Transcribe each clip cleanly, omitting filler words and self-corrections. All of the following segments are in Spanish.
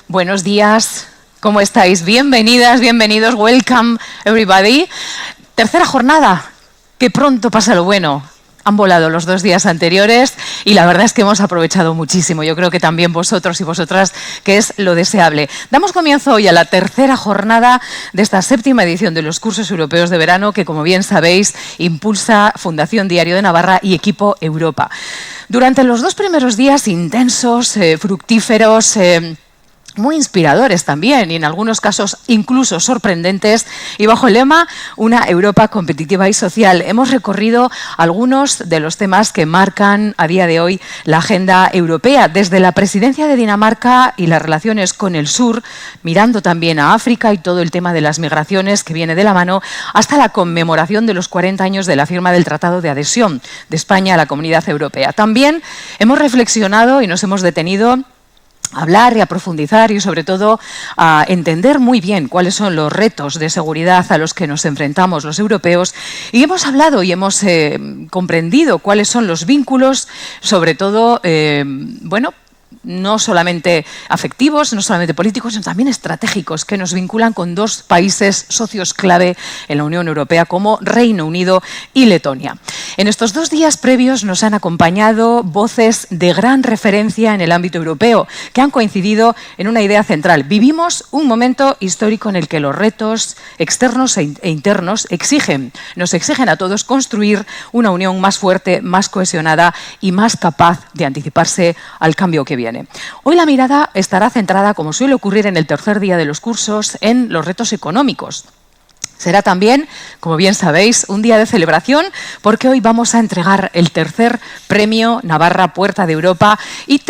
Buenos días, ¿cómo estáis? Bienvenidas, bienvenidos, welcome everybody. Tercera jornada, que pronto pasa lo bueno. Han volado los 2 días anteriores y la verdad es que hemos aprovechado muchísimo. Yo creo que también vosotros y vosotras, que es lo deseable. Damos comienzo hoy a la tercera jornada de esta 7ª edición de los cursos europeos de verano que, como bien sabéis, impulsa Fundación Diario de Navarra y Equipo Europa. Durante los 2 primeros días intensos, fructíferos, muy inspiradores también y en algunos casos incluso sorprendentes, y bajo el lema Una Europa competitiva y social, hemos recorrido algunos de los temas que marcan a día de hoy la agenda europea, desde la presidencia de Dinamarca y las relaciones con el sur, mirando también a África y todo el tema de las migraciones que viene de la mano, hasta la conmemoración de los 40 años de la firma del Tratado de Adhesión de España a la Comunidad Europea. También hemos reflexionado y nos hemos detenido a hablar y a profundizar y, sobre todo, a entender muy bien cuáles son los retos de seguridad a los que nos enfrentamos los europeos, y hemos hablado y hemos comprendido cuáles son los vínculos, sobre todo, no solamente afectivos, no solamente políticos, sino también estratégicos, que nos vinculan con 2 países socios clave en la Unión Europea como Reino Unido y Letonia. En estos 2 días previos nos han acompañado voces de gran referencia en el ámbito europeo que han coincidido en una idea central. Vivimos un momento histórico en el que los retos externos e internos nos exigen a todos construir una unión más fuerte, más cohesionada y más capaz de anticiparse al cambio que viene. Hoy la mirada estará centrada, como suele ocurrir en el tercer día de los cursos, en los retos económicos. Será también, como bien sabéis, un día de celebración porque hoy vamos a entregar el tercer premio Navarra Puerta de Europa y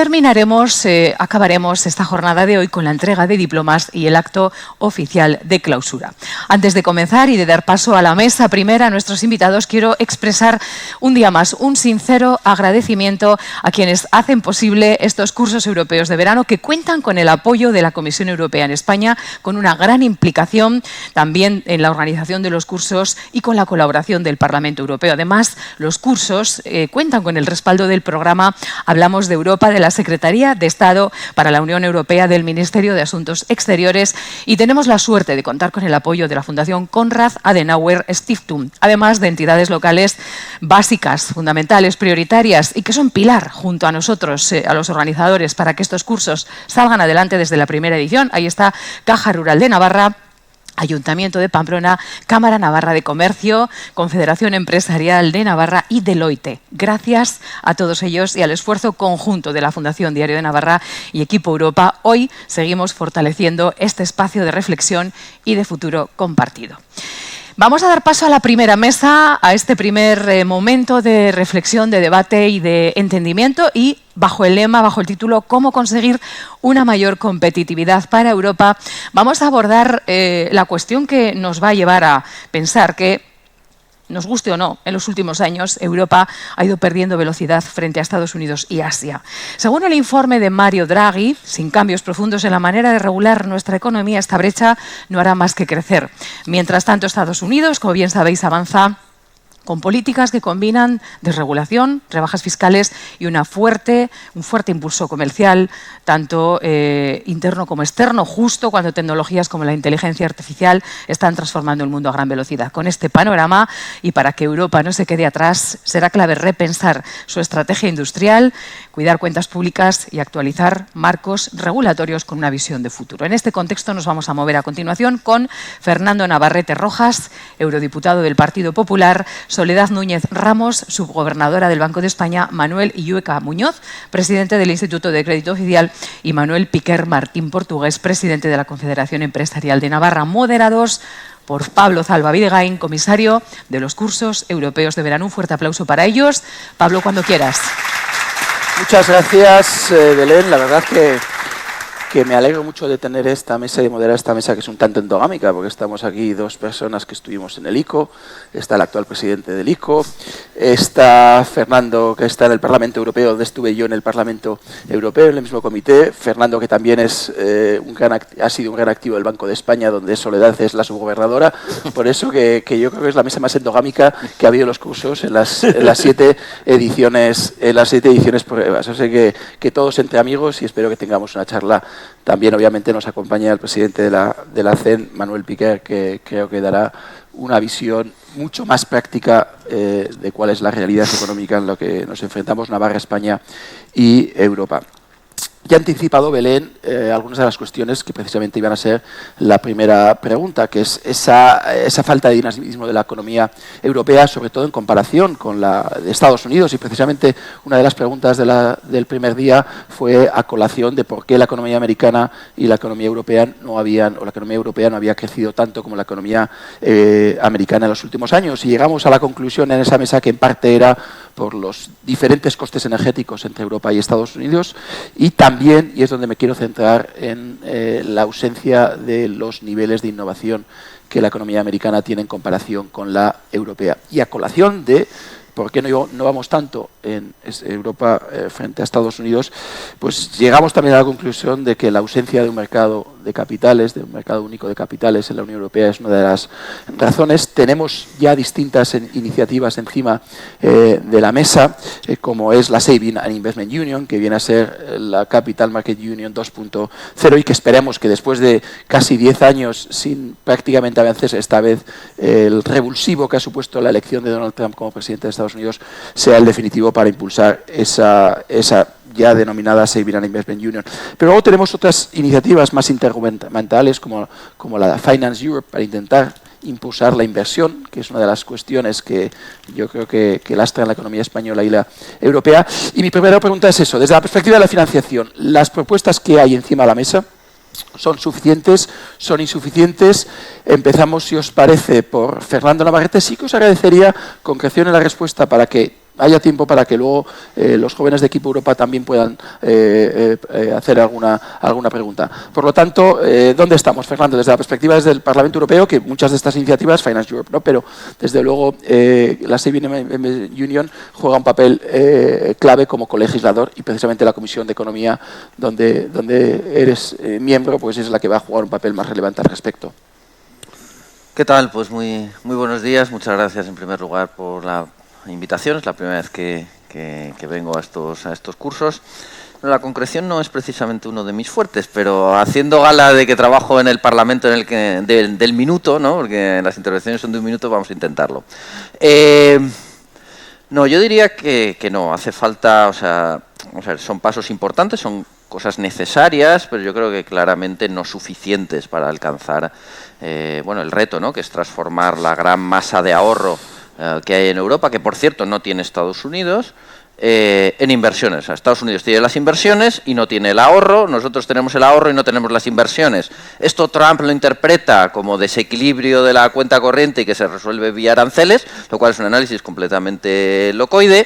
acabaremos esta jornada de hoy con la entrega de diplomas y el acto oficial de clausura. Antes de comenzar y de dar paso a la mesa primera a nuestros invitados, quiero expresar un día más un sincero agradecimiento a quienes hacen posible estos cursos europeos de verano, que cuentan con el apoyo de la Comisión Europea en España, con una gran implicación también en la organización de los cursos y con la colaboración del Parlamento Europeo. Además, los cursos cuentan con el respaldo del programa Hablamos de Europa de la Secretaría de Estado para la Unión Europea del Ministerio de Asuntos Exteriores, y tenemos la suerte de contar con el apoyo de la Fundación Konrad Adenauer Stiftung, además de entidades locales básicas, fundamentales, prioritarias y que son pilar junto a nosotros, a los organizadores, para que estos cursos salgan adelante desde la primera edición. Ahí está Caja Rural de Navarra, Ayuntamiento de Pamplona, Cámara Navarra de Comercio, Confederación Empresarial de Navarra y Deloitte. Gracias a todos ellos y al esfuerzo conjunto de la Fundación Diario de Navarra y Equipo Europa, hoy seguimos fortaleciendo este espacio de reflexión y de futuro compartido. Vamos a dar paso a la primera mesa, a este primer momento de reflexión, de debate y de entendimiento, y bajo el lema, bajo el título «Cómo conseguir una mayor competitividad para Europa», vamos a abordar la cuestión que nos va a llevar a pensar que, nos guste o no, en los últimos años Europa ha ido perdiendo velocidad frente a Estados Unidos y Asia. Según el informe de Mario Draghi, sin cambios profundos en la manera de regular nuestra economía, esta brecha no hará más que crecer. Mientras tanto, Estados Unidos, como bien sabéis, avanza con políticas que combinan desregulación, rebajas fiscales y un fuerte impulso comercial, tanto interno como externo, justo cuando tecnologías como la inteligencia artificial están transformando el mundo a gran velocidad. Con este panorama, y para que Europa no se quede atrás, será clave repensar su estrategia industrial, cuidar cuentas públicas y actualizar marcos regulatorios con una visión de futuro. En este contexto nos vamos a mover a continuación con Fernando Navarrete Rojas, eurodiputado del Partido Popular, Soledad Núñez Ramos, subgobernadora del Banco de España, Manuel Illueca Muñoz, presidente del Instituto de Crédito Oficial, y Manuel Piquer Martín Portugués, presidente de la Confederación Empresarial de Navarra, moderados por Pablo Zalba Videgain, comisario de los cursos europeos de verano. Un fuerte aplauso para ellos. Pablo, cuando quieras. Muchas gracias, Belén. La verdad que me alegro mucho de tener esta mesa y de moderar esta mesa, que es un tanto endogámica, porque estamos aquí 2 personas que estuvimos en el ICO. Está el actual presidente del ICO, está Fernando, que está en el Parlamento Europeo, donde estuve yo en el Parlamento Europeo, en el mismo comité. Fernando, que también es ha sido un gran activo del Banco de España, donde Soledad es la subgobernadora. Por eso que yo creo que es la mesa más endogámica que ha habido en los cursos en las 7 ediciones pruebas. O sea que todos entre amigos, y espero que tengamos una charla También, obviamente, nos acompaña el presidente de la CEN, Manuel Piquer, que creo que dará una visión mucho más práctica de cuál es la realidad económica en la que nos enfrentamos Navarra, España y Europa. Ya ha anticipado Belén algunas de las cuestiones que precisamente iban a ser la primera pregunta, que es esa falta de dinamismo de la economía europea, sobre todo en comparación con la de Estados Unidos. Y precisamente una de las preguntas del primer día fue a colación de por qué la economía americana y la economía europea no había crecido tanto como la economía americana en los últimos años. Y llegamos a la conclusión en esa mesa que en parte era por los diferentes costes energéticos entre Europa y Estados Unidos, y también, y es donde me quiero centrar, en la ausencia de los niveles de innovación que la economía americana tiene en comparación con la europea. Y a colación de por qué no vamos tanto en Europa frente a Estados Unidos, pues llegamos también a la conclusión de que la ausencia de un mercado de capitales, de un mercado único de capitales en la Unión Europea es una de las razones. Tenemos ya distintas iniciativas encima de la mesa, como es la Saving and Investment Union, que viene a ser la Capital Market Union 2.0 y que esperemos que después de casi 10 años sin prácticamente avances, esta vez el revulsivo que ha supuesto la elección de Donald Trump como presidente de Estados Unidos sea el definitivo para impulsar esa ya denominada Saving and Investment Union. Pero luego tenemos otras iniciativas más intergubernamentales como la Finance Europe, para intentar impulsar la inversión, que es una de las cuestiones que yo creo que lastran la economía española y la europea. Y mi primera pregunta es eso, desde la perspectiva de la financiación, ¿las propuestas que hay encima de la mesa son suficientes, son insuficientes? Empezamos, si os parece, por Fernando Navarrete. Sí que os agradecería concreción en la respuesta para que haya tiempo para que luego los jóvenes de Equipo Europa también puedan hacer alguna pregunta. Por lo tanto, ¿dónde estamos, Fernando? Desde la perspectiva desde el Parlamento Europeo, que muchas de estas iniciativas, Finance Europe, ¿no? Pero desde luego la Saving Union juega un papel clave como colegislador, y precisamente la Comisión de Economía, donde eres miembro, pues es la que va a jugar un papel más relevante al respecto. ¿Qué tal? Pues muy buenos días. Muchas gracias en primer lugar por la invitación. Es la primera vez que vengo a estos cursos. Bueno, la concreción no es precisamente uno de mis fuertes, pero haciendo gala de que trabajo en el Parlamento del minuto, ¿no? Porque las intervenciones son de un minuto, vamos a intentarlo. No, yo diría que no, hace falta, o sea, son pasos importantes, son cosas necesarias, pero yo creo que claramente no suficientes para alcanzar el reto, ¿no? Que es transformar la gran masa de ahorro que hay en Europa, que por cierto no tiene Estados Unidos, en inversiones. O sea, Estados Unidos tiene las inversiones y no tiene el ahorro, nosotros tenemos el ahorro y no tenemos las inversiones. Esto Trump lo interpreta como desequilibrio de la cuenta corriente y que se resuelve vía aranceles, lo cual es un análisis completamente locoide.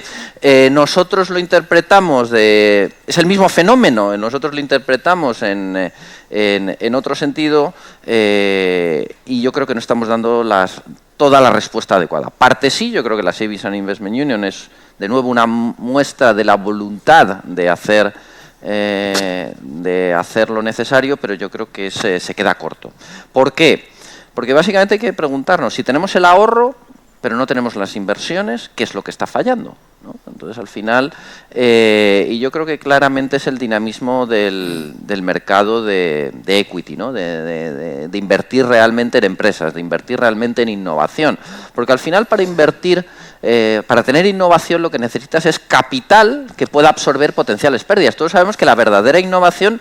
Nosotros lo interpretamos es el mismo fenómeno, nosotros lo interpretamos en otro sentido, y yo creo que no estamos dando toda la respuesta adecuada. Parte sí, yo creo que la Savings and Investment Union es de nuevo una muestra de la voluntad de hacer lo necesario, pero yo creo que se queda corto. ¿Por qué? Porque básicamente hay que preguntarnos, si tenemos el ahorro, pero no tenemos las inversiones, ¿qué es lo que está fallando? ¿No? Entonces, al final, y yo creo que claramente es el dinamismo del mercado de equity, ¿no? de invertir realmente en empresas, de invertir realmente en innovación. Porque al final, para invertir, para tener innovación, lo que necesitas es capital que pueda absorber potenciales pérdidas. Todos sabemos que la verdadera innovación,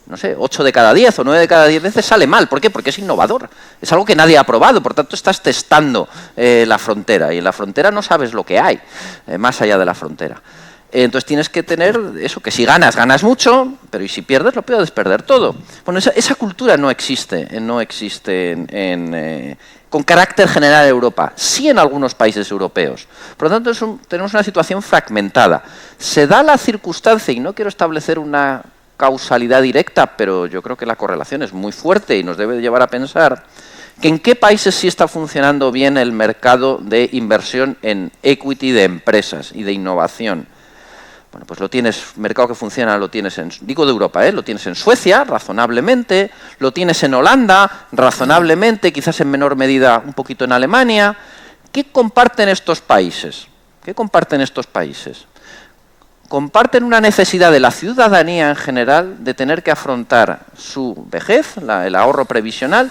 no sé, 8 de cada 10 o 9 de cada 10 veces sale mal. ¿Por qué? Porque es innovador. Es algo que nadie ha probado, por tanto estás testando la frontera, y en la frontera no sabes lo que hay, más allá de la frontera. Entonces tienes que tener eso, que si ganas, ganas mucho, pero y si pierdes, lo puedes perder todo. Bueno, esa cultura no existe con carácter general en Europa, sí en algunos países europeos. Por lo tanto, tenemos una situación fragmentada. Se da la circunstancia, y no quiero establecer una causalidad directa, pero yo creo que la correlación es muy fuerte y nos debe llevar a pensar que en qué países sí está funcionando bien el mercado de inversión en equity de empresas y de innovación. Bueno, pues mercado que funciona lo tienes digo de Europa, lo tienes en Suecia, razonablemente, lo tienes en Holanda, razonablemente, quizás en menor medida un poquito en Alemania. ¿Qué comparten estos países? comparten una necesidad de la ciudadanía en general de tener que afrontar su vejez, el ahorro previsional,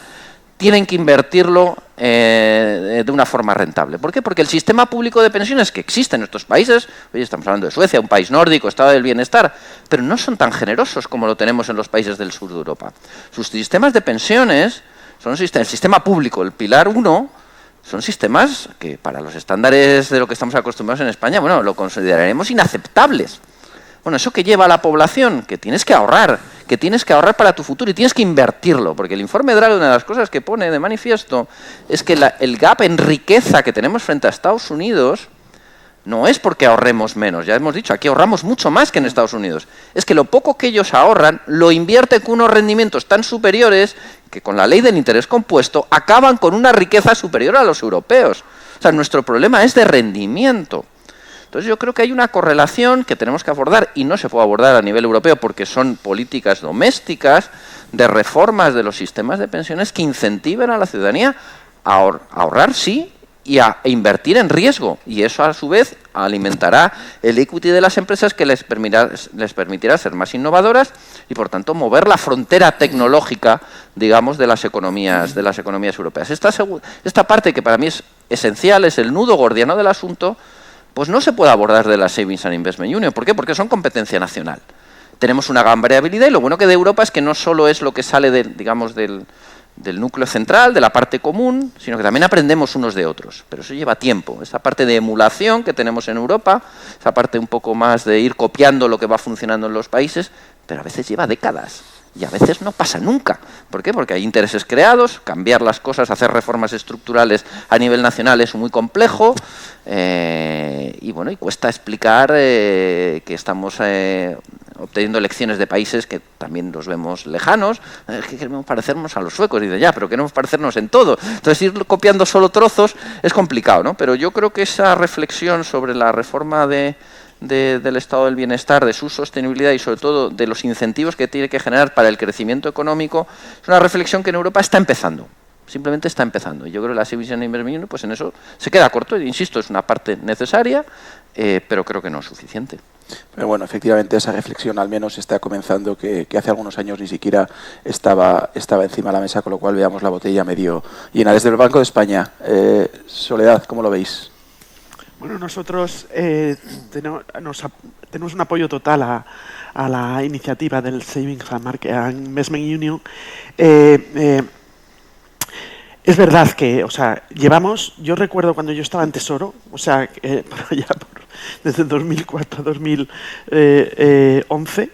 tienen que invertirlo de una forma rentable. ¿Por qué? Porque el sistema público de pensiones que existe en nuestros países, hoy estamos hablando de Suecia, un país nórdico, estado del bienestar, pero no son tan generosos como lo tenemos en los países del sur de Europa. Sus sistemas de pensiones son el sistema público, el pilar 1, son sistemas que para los estándares de lo que estamos acostumbrados en España, bueno, lo consideraremos inaceptables. Bueno, eso que lleva a la población, que tienes que ahorrar para tu futuro y tienes que invertirlo, porque el informe Draghi, una de las cosas que pone de manifiesto es que el gap en riqueza que tenemos frente a Estados Unidos no es porque ahorremos menos, ya hemos dicho, aquí ahorramos mucho más que en Estados Unidos, es que lo poco que ellos ahorran lo invierten con unos rendimientos tan superiores que con la ley del interés compuesto acaban con una riqueza superior a los europeos. O sea, nuestro problema es de rendimiento. Entonces yo creo que hay una correlación que tenemos que abordar y no se puede abordar a nivel europeo porque son políticas domésticas de reformas de los sistemas de pensiones que incentiven a la ciudadanía a ahorrar, sí, y a invertir en riesgo. Y eso a su vez alimentará el equity de las empresas que les permitirá ser más innovadoras y por tanto mover la frontera tecnológica, digamos, de las economías europeas. Esta parte que para mí es esencial, es el nudo gordiano del asunto, pues no se puede abordar de la Savings and Investment Union. ¿Por qué? Porque son competencia nacional. Tenemos una gran variabilidad y lo bueno que de Europa es que no solo es lo que sale del núcleo central, de la parte común, sino que también aprendemos unos de otros. Pero eso lleva tiempo. Esa parte de emulación que tenemos en Europa, esa parte un poco más de ir copiando lo que va funcionando en los países, pero a veces lleva décadas. Y a veces no pasa nunca. ¿Por qué? Porque hay intereses creados, cambiar las cosas, hacer reformas estructurales a nivel nacional es muy complejo y bueno, y cuesta explicar que estamos obteniendo lecciones de países que también los vemos lejanos, que queremos parecernos a los suecos, y dicen ya, pero queremos parecernos en todo. Entonces ir copiando solo trozos es complicado, ¿no? Pero yo creo que esa reflexión sobre la reforma del estado del bienestar, de su sostenibilidad y sobre todo de los incentivos que tiene que generar para el crecimiento económico, es una reflexión que en Europa está empezando, simplemente está empezando. Y yo creo que la Savings and Investment Union, pues en eso se queda corto, insisto, es una parte necesaria, pero creo que no es suficiente. Pero bueno, efectivamente esa reflexión al menos está comenzando, que hace algunos años ni siquiera estaba encima de la mesa, con lo cual veamos la botella medio llena. Desde el Banco de España, Soledad, ¿cómo lo veis? Bueno, nosotros tenemos un apoyo total a la iniciativa del Savings and Investment Union. Es verdad que, o sea, yo recuerdo cuando yo estaba en Tesoro, o sea, desde 2004 a 2011,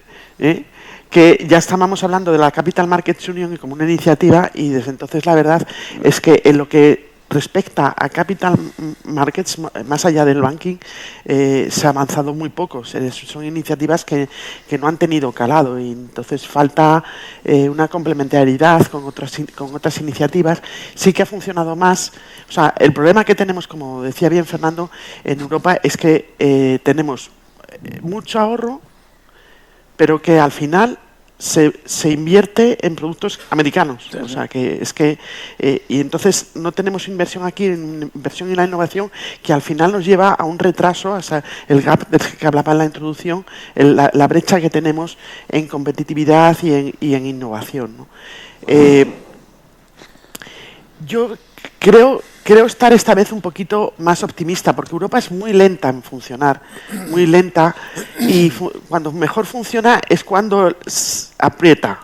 que ya estábamos hablando de la Capital Markets Union como una iniciativa y desde entonces la verdad es que en lo que respecta a capital markets, más allá del banking, se ha avanzado muy poco. Son iniciativas que no han tenido calado y entonces falta una complementariedad con otras iniciativas. Sí que ha funcionado más. O sea, el problema que tenemos, como decía bien Fernando, en Europa es que tenemos mucho ahorro, pero que al final se invierte en productos americanos, o sea que es que y entonces no tenemos inversión aquí, inversión en la innovación, que al final nos lleva a un retraso, o sea, el gap del que hablaba en la introducción, la brecha que tenemos en competitividad y en innovación, ¿no? Yo creo estar esta vez un poquito más optimista, porque Europa es muy lenta en funcionar, muy lenta, y cuando mejor funciona es cuando aprieta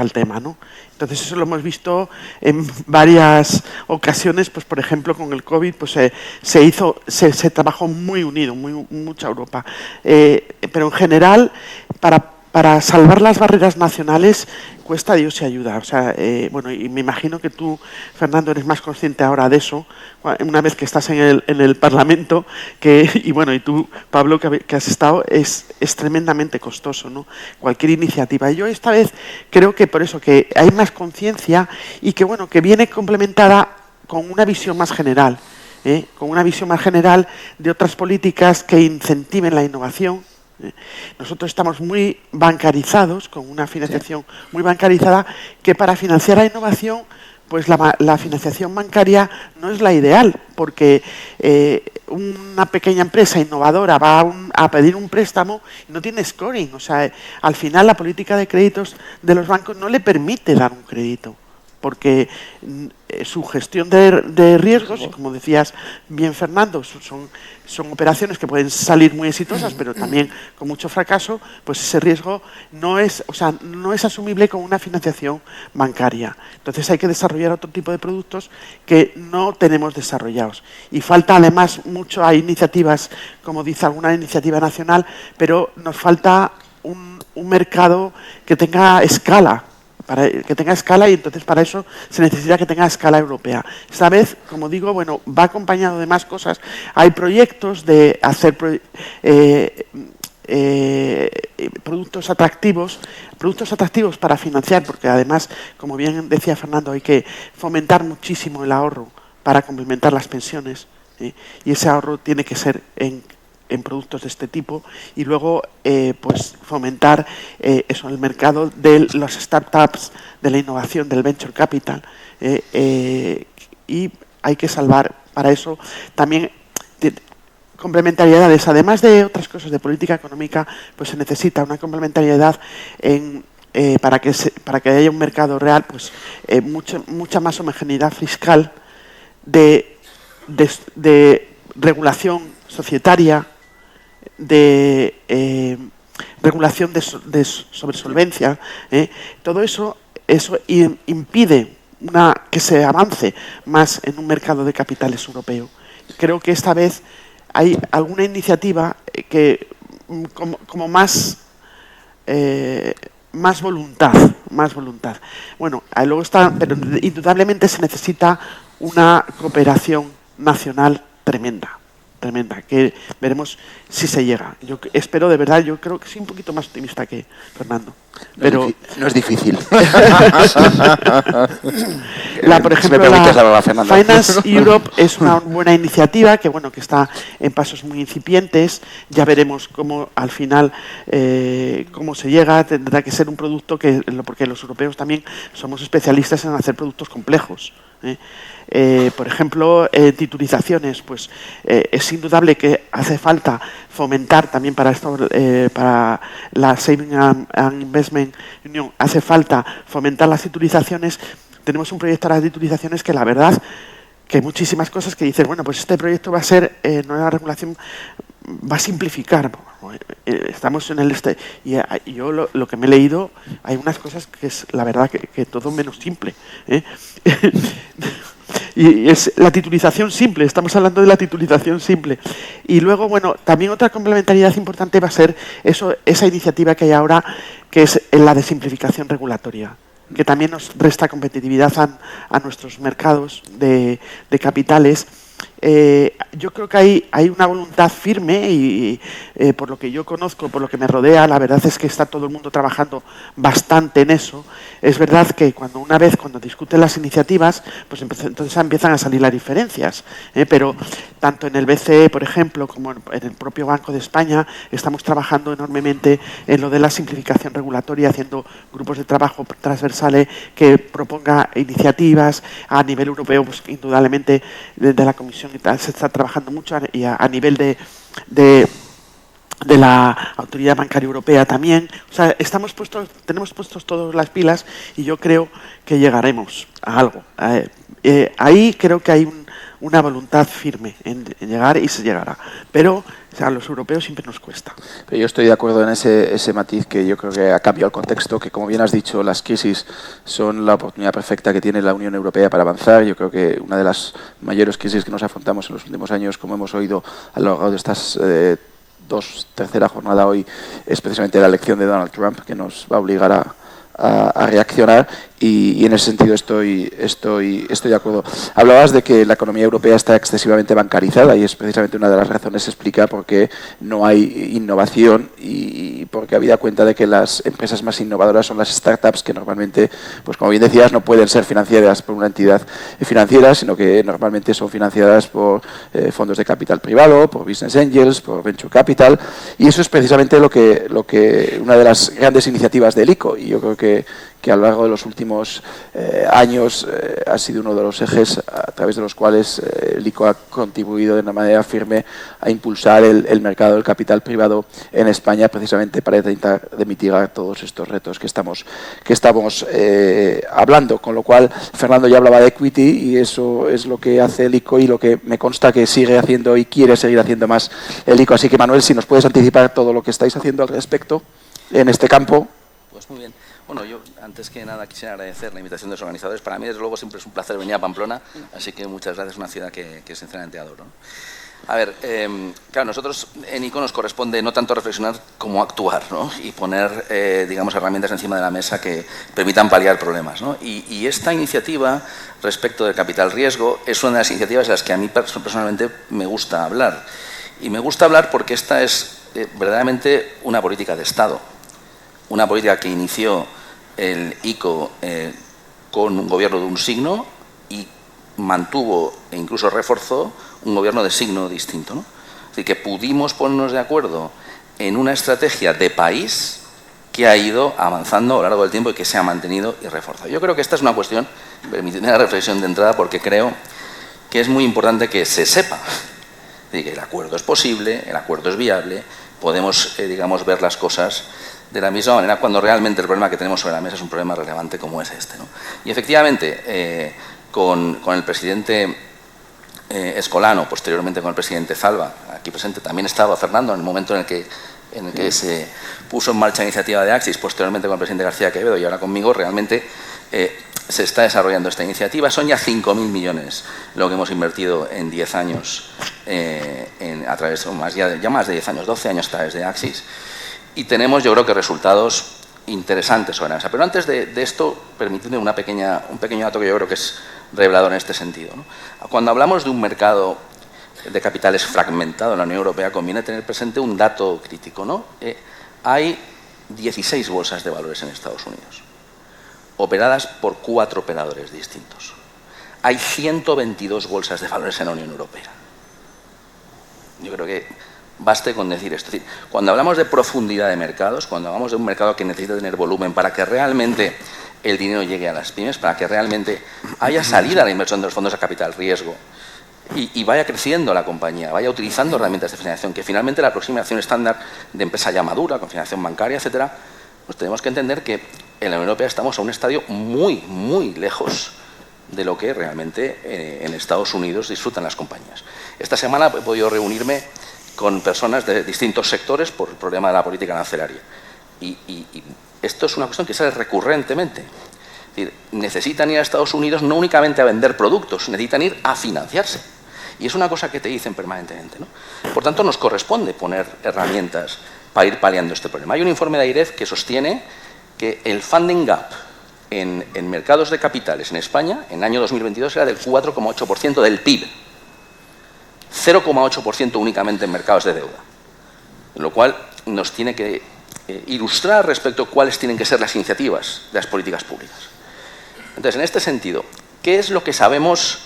el tema, ¿no? Entonces eso lo hemos visto en varias ocasiones, pues por ejemplo con el COVID pues se trabajó muy unido, mucha Europa, pero en general para salvar las barreras nacionales cuesta Dios y ayuda. O sea, bueno, y me imagino que tú, Fernando, eres más consciente ahora de eso, una vez que estás en el Parlamento, y bueno, y tú, Pablo, que has estado, es tremendamente costoso, ¿no? Cualquier iniciativa. Y yo esta vez creo que por eso, que hay más conciencia y que, bueno, que viene complementada con una visión más general, con una visión más general de otras políticas que incentiven la innovación. Nosotros estamos muy bancarizados, con una financiación muy bancarizada, que para financiar la innovación pues la financiación bancaria no es la ideal, porque una pequeña empresa innovadora va a pedir un préstamo y no tiene scoring. O sea, al final la política de créditos de los bancos no le permite dar un crédito, porque su gestión de riesgos, y como decías bien Fernando, son operaciones que pueden salir muy exitosas, pero también con mucho fracaso, pues ese riesgo no es asumible con una financiación bancaria. Entonces hay que desarrollar otro tipo de productos que no tenemos desarrollados. Y falta además mucho, hay iniciativas, como dice alguna iniciativa nacional, pero nos falta un mercado que tenga escala. Y entonces para eso se necesita que tenga escala europea. Esta vez, como digo, bueno, va acompañado de más cosas. Hay proyectos de hacer productos atractivos para financiar, porque además, como bien decía Fernando, hay que fomentar muchísimo el ahorro para complementar las pensiones, y ese ahorro tiene que ser en productos de este tipo, y luego pues fomentar el mercado de los startups, de la innovación, del venture capital, y hay que salvar para eso también complementariedades. Además de otras cosas de política económica, pues se necesita una complementariedad para que haya un mercado real, pues mucha más homogeneidad fiscal, de regulación societaria, de regulación sobre solvencia. Todo eso impide que se avance más en un mercado de capitales europeo. Creo que esta vez hay alguna iniciativa que como más voluntad. Bueno, luego está, pero indudablemente se necesita una cooperación nacional tremenda, que veremos si se llega. Yo espero, de verdad, yo creo que soy un poquito más optimista que Fernando. Pero no es difícil. Por ejemplo, la Finance Europe es una buena iniciativa que está en pasos muy incipientes. Ya veremos cómo al final cómo se llega. Tendrá que ser un producto porque los europeos también somos especialistas en hacer productos complejos. Por ejemplo, titulizaciones, pues es indudable que hace falta fomentar también para esto, para la Saving and Investment Union, hace falta fomentar las titulizaciones. Tenemos un proyecto de las titulizaciones que la verdad que hay muchísimas cosas que dicen, bueno, pues este proyecto va a ser, nueva regulación, va a simplificar. Estamos en el y yo lo que me he leído, hay unas cosas que es la verdad que todo menos simple. Y es la titulización simple, estamos hablando de la titulización simple. Y luego, también otra complementariedad importante va a ser esa iniciativa que hay ahora, que es la de simplificación regulatoria, que también nos resta competitividad a nuestros mercados de capitales. Yo creo que hay una voluntad firme y por lo que yo conozco, por lo que me rodea, la verdad es que está todo el mundo trabajando bastante en eso. Es verdad que cuando discuten las iniciativas, pues entonces empiezan a salir las diferencias. Pero tanto en el BCE, por ejemplo, como en el propio Banco de España, estamos trabajando enormemente en lo de la simplificación regulatoria, haciendo grupos de trabajo transversales que proponga iniciativas a nivel europeo, pues indudablemente de la Comisión y tal, se está trabajando mucho, y a nivel de la Autoridad Bancaria Europea también. O sea, tenemos puestos todas las pilas, y yo creo que llegaremos a algo. Ahí creo que hay una voluntad firme en llegar, y se llegará. Pero a los europeos siempre nos cuesta. Pero yo estoy de acuerdo en ese matiz, que yo creo que ha cambiado el contexto, que como bien has dicho, las crisis son la oportunidad perfecta que tiene la Unión Europea para avanzar. Yo creo que una de las mayores crisis que nos afrontamos en los últimos años, como hemos oído a lo largo de estas tercera jornada hoy, es precisamente la elección de Donald Trump, que nos va a obligar a reaccionar, y en ese sentido estoy de acuerdo. Hablabas de que la economía europea está excesivamente bancarizada, y es precisamente una de las razones que explica por qué no hay innovación, y porque habida cuenta de que las empresas más innovadoras son las startups, que normalmente, pues como bien decías, no pueden ser financiadas por una entidad financiera, sino que normalmente son financiadas por fondos de capital privado, por business angels, por venture capital, y eso es precisamente lo que una de las grandes iniciativas del ICO, y yo creo que que a lo largo de los últimos años ha sido uno de los ejes a través de los cuales el ICO ha contribuido de una manera firme a impulsar el mercado del capital privado en España, precisamente para intentar de mitigar todos estos retos que estamos hablando. Con lo cual, Fernando ya hablaba de equity y eso es lo que hace el ICO y lo que me consta que sigue haciendo y quiere seguir haciendo más el ICO. Así que, Manuel, si nos puedes anticipar todo lo que estáis haciendo al respecto en este campo. Pues muy bien. Bueno, yo antes que nada quisiera agradecer la invitación de los organizadores. Para mí, desde luego, siempre es un placer venir a Pamplona, así que muchas gracias, es una ciudad que sinceramente adoro, ¿no? A ver, claro, nosotros en ICO nos corresponde no tanto reflexionar como actuar, ¿no? Y poner, digamos, herramientas encima de la mesa que permitan paliar problemas, ¿no? Y esta iniciativa respecto del capital riesgo es una de las iniciativas de las que a mí personalmente me gusta hablar. Y me gusta hablar porque esta es verdaderamente una política de Estado, una política que inició el ICO con un gobierno de un signo y mantuvo e incluso reforzó un gobierno de signo distinto, ¿no? Es decir, que pudimos ponernos de acuerdo en una estrategia de país que ha ido avanzando a lo largo del tiempo y que se ha mantenido y reforzado. Yo creo que esta es una cuestión, permitidme la reflexión de entrada, porque creo que es muy importante que se sepa. Es decir, que el acuerdo es posible, el acuerdo es viable, podemos, digamos, ver las cosas de la misma manera cuando realmente el problema que tenemos sobre la mesa es un problema relevante como es este, ¿no? Y efectivamente, con el presidente Escolano, posteriormente con el presidente Zalba, aquí presente también estaba Fernando en el momento en el que se puso en marcha la iniciativa de Axis, posteriormente con el presidente García Quevedo y ahora conmigo, realmente se está desarrollando esta iniciativa. Son ya 5.000 millones lo que hemos invertido en 10 años, a través de ya más de 10 años, 12 años a través de Axis. Y tenemos, yo creo que, resultados interesantes sobre la mesa. Pero antes de esto, permitidme un pequeño dato que yo creo que es revelador en este sentido, ¿no? Cuando hablamos de un mercado de capitales fragmentado en la Unión Europea, conviene tener presente un dato crítico, ¿no? Hay 16 bolsas de valores en Estados Unidos, operadas por 4 operadores distintos. Hay 122 bolsas de valores en la Unión Europea. Yo creo que baste con decir esto. Es decir, cuando hablamos de profundidad de mercados, cuando hablamos de un mercado que necesita tener volumen para que realmente el dinero llegue a las pymes, para que realmente haya salida a la inversión de los fondos de capital riesgo y vaya creciendo la compañía, vaya utilizando herramientas de financiación, que finalmente la aproximación estándar de empresa ya madura, con financiación bancaria, etcétera, pues tenemos que entender que en la Unión Europea estamos a un estadio muy, muy lejos de lo que realmente en Estados Unidos disfrutan las compañías. Esta semana he podido reunirme con personas de distintos sectores por el problema de la política arancelaria. Y esto es una cuestión que sale recurrentemente. Es decir, necesitan ir a Estados Unidos no únicamente a vender productos, necesitan ir a financiarse. Y es una cosa que te dicen permanentemente, ¿no? Por tanto, nos corresponde poner herramientas para ir paliando este problema. Hay un informe de AIREF que sostiene que el funding gap en mercados de capitales en España en el año 2022 era del 4,8% del PIB. 0,8% únicamente en mercados de deuda, lo cual nos tiene que ilustrar respecto a cuáles tienen que ser las iniciativas de las políticas públicas. Entonces, en este sentido, ¿qué es lo que sabemos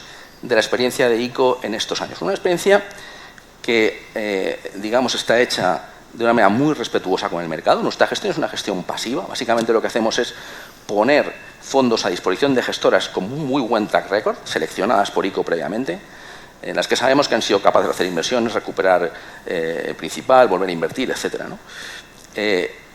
de la experiencia de ICO en estos años? Una experiencia que, digamos, está hecha de una manera muy respetuosa con el mercado. Nuestra gestión es una gestión pasiva. Básicamente lo que hacemos es poner fondos a disposición de gestoras con un muy buen track record, seleccionadas por ICO previamente, en las que sabemos que han sido capaces de hacer inversiones, recuperar el principal, volver a invertir, etcétera, ¿no?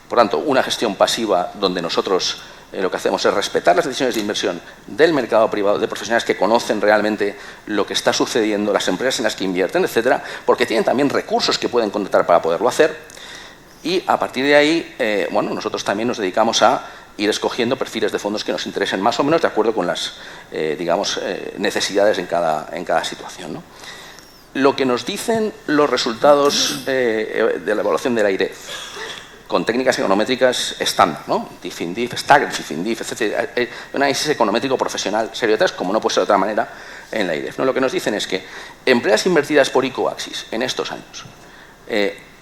Por tanto, una gestión pasiva donde nosotros lo que hacemos es respetar las decisiones de inversión del mercado privado, de profesionales que conocen realmente lo que está sucediendo, las empresas en las que invierten, etcétera, porque tienen también recursos que pueden contratar para poderlo hacer. Y a partir de ahí, bueno, nosotros también nos dedicamos a ir escogiendo perfiles de fondos que nos interesen más o menos de acuerdo con las, digamos, necesidades en cada situación, ¿no? Lo que nos dicen los resultados de la evaluación de la AIREF con técnicas econométricas estándar, ¿no? DIF-INDIF, Staggered DIF-INDIF, etc. Un análisis econométrico profesional serio detrás, como no puede ser de otra manera en la AIREF, ¿no? Lo que nos dicen es que empresas invertidas por ICO Axis en estos años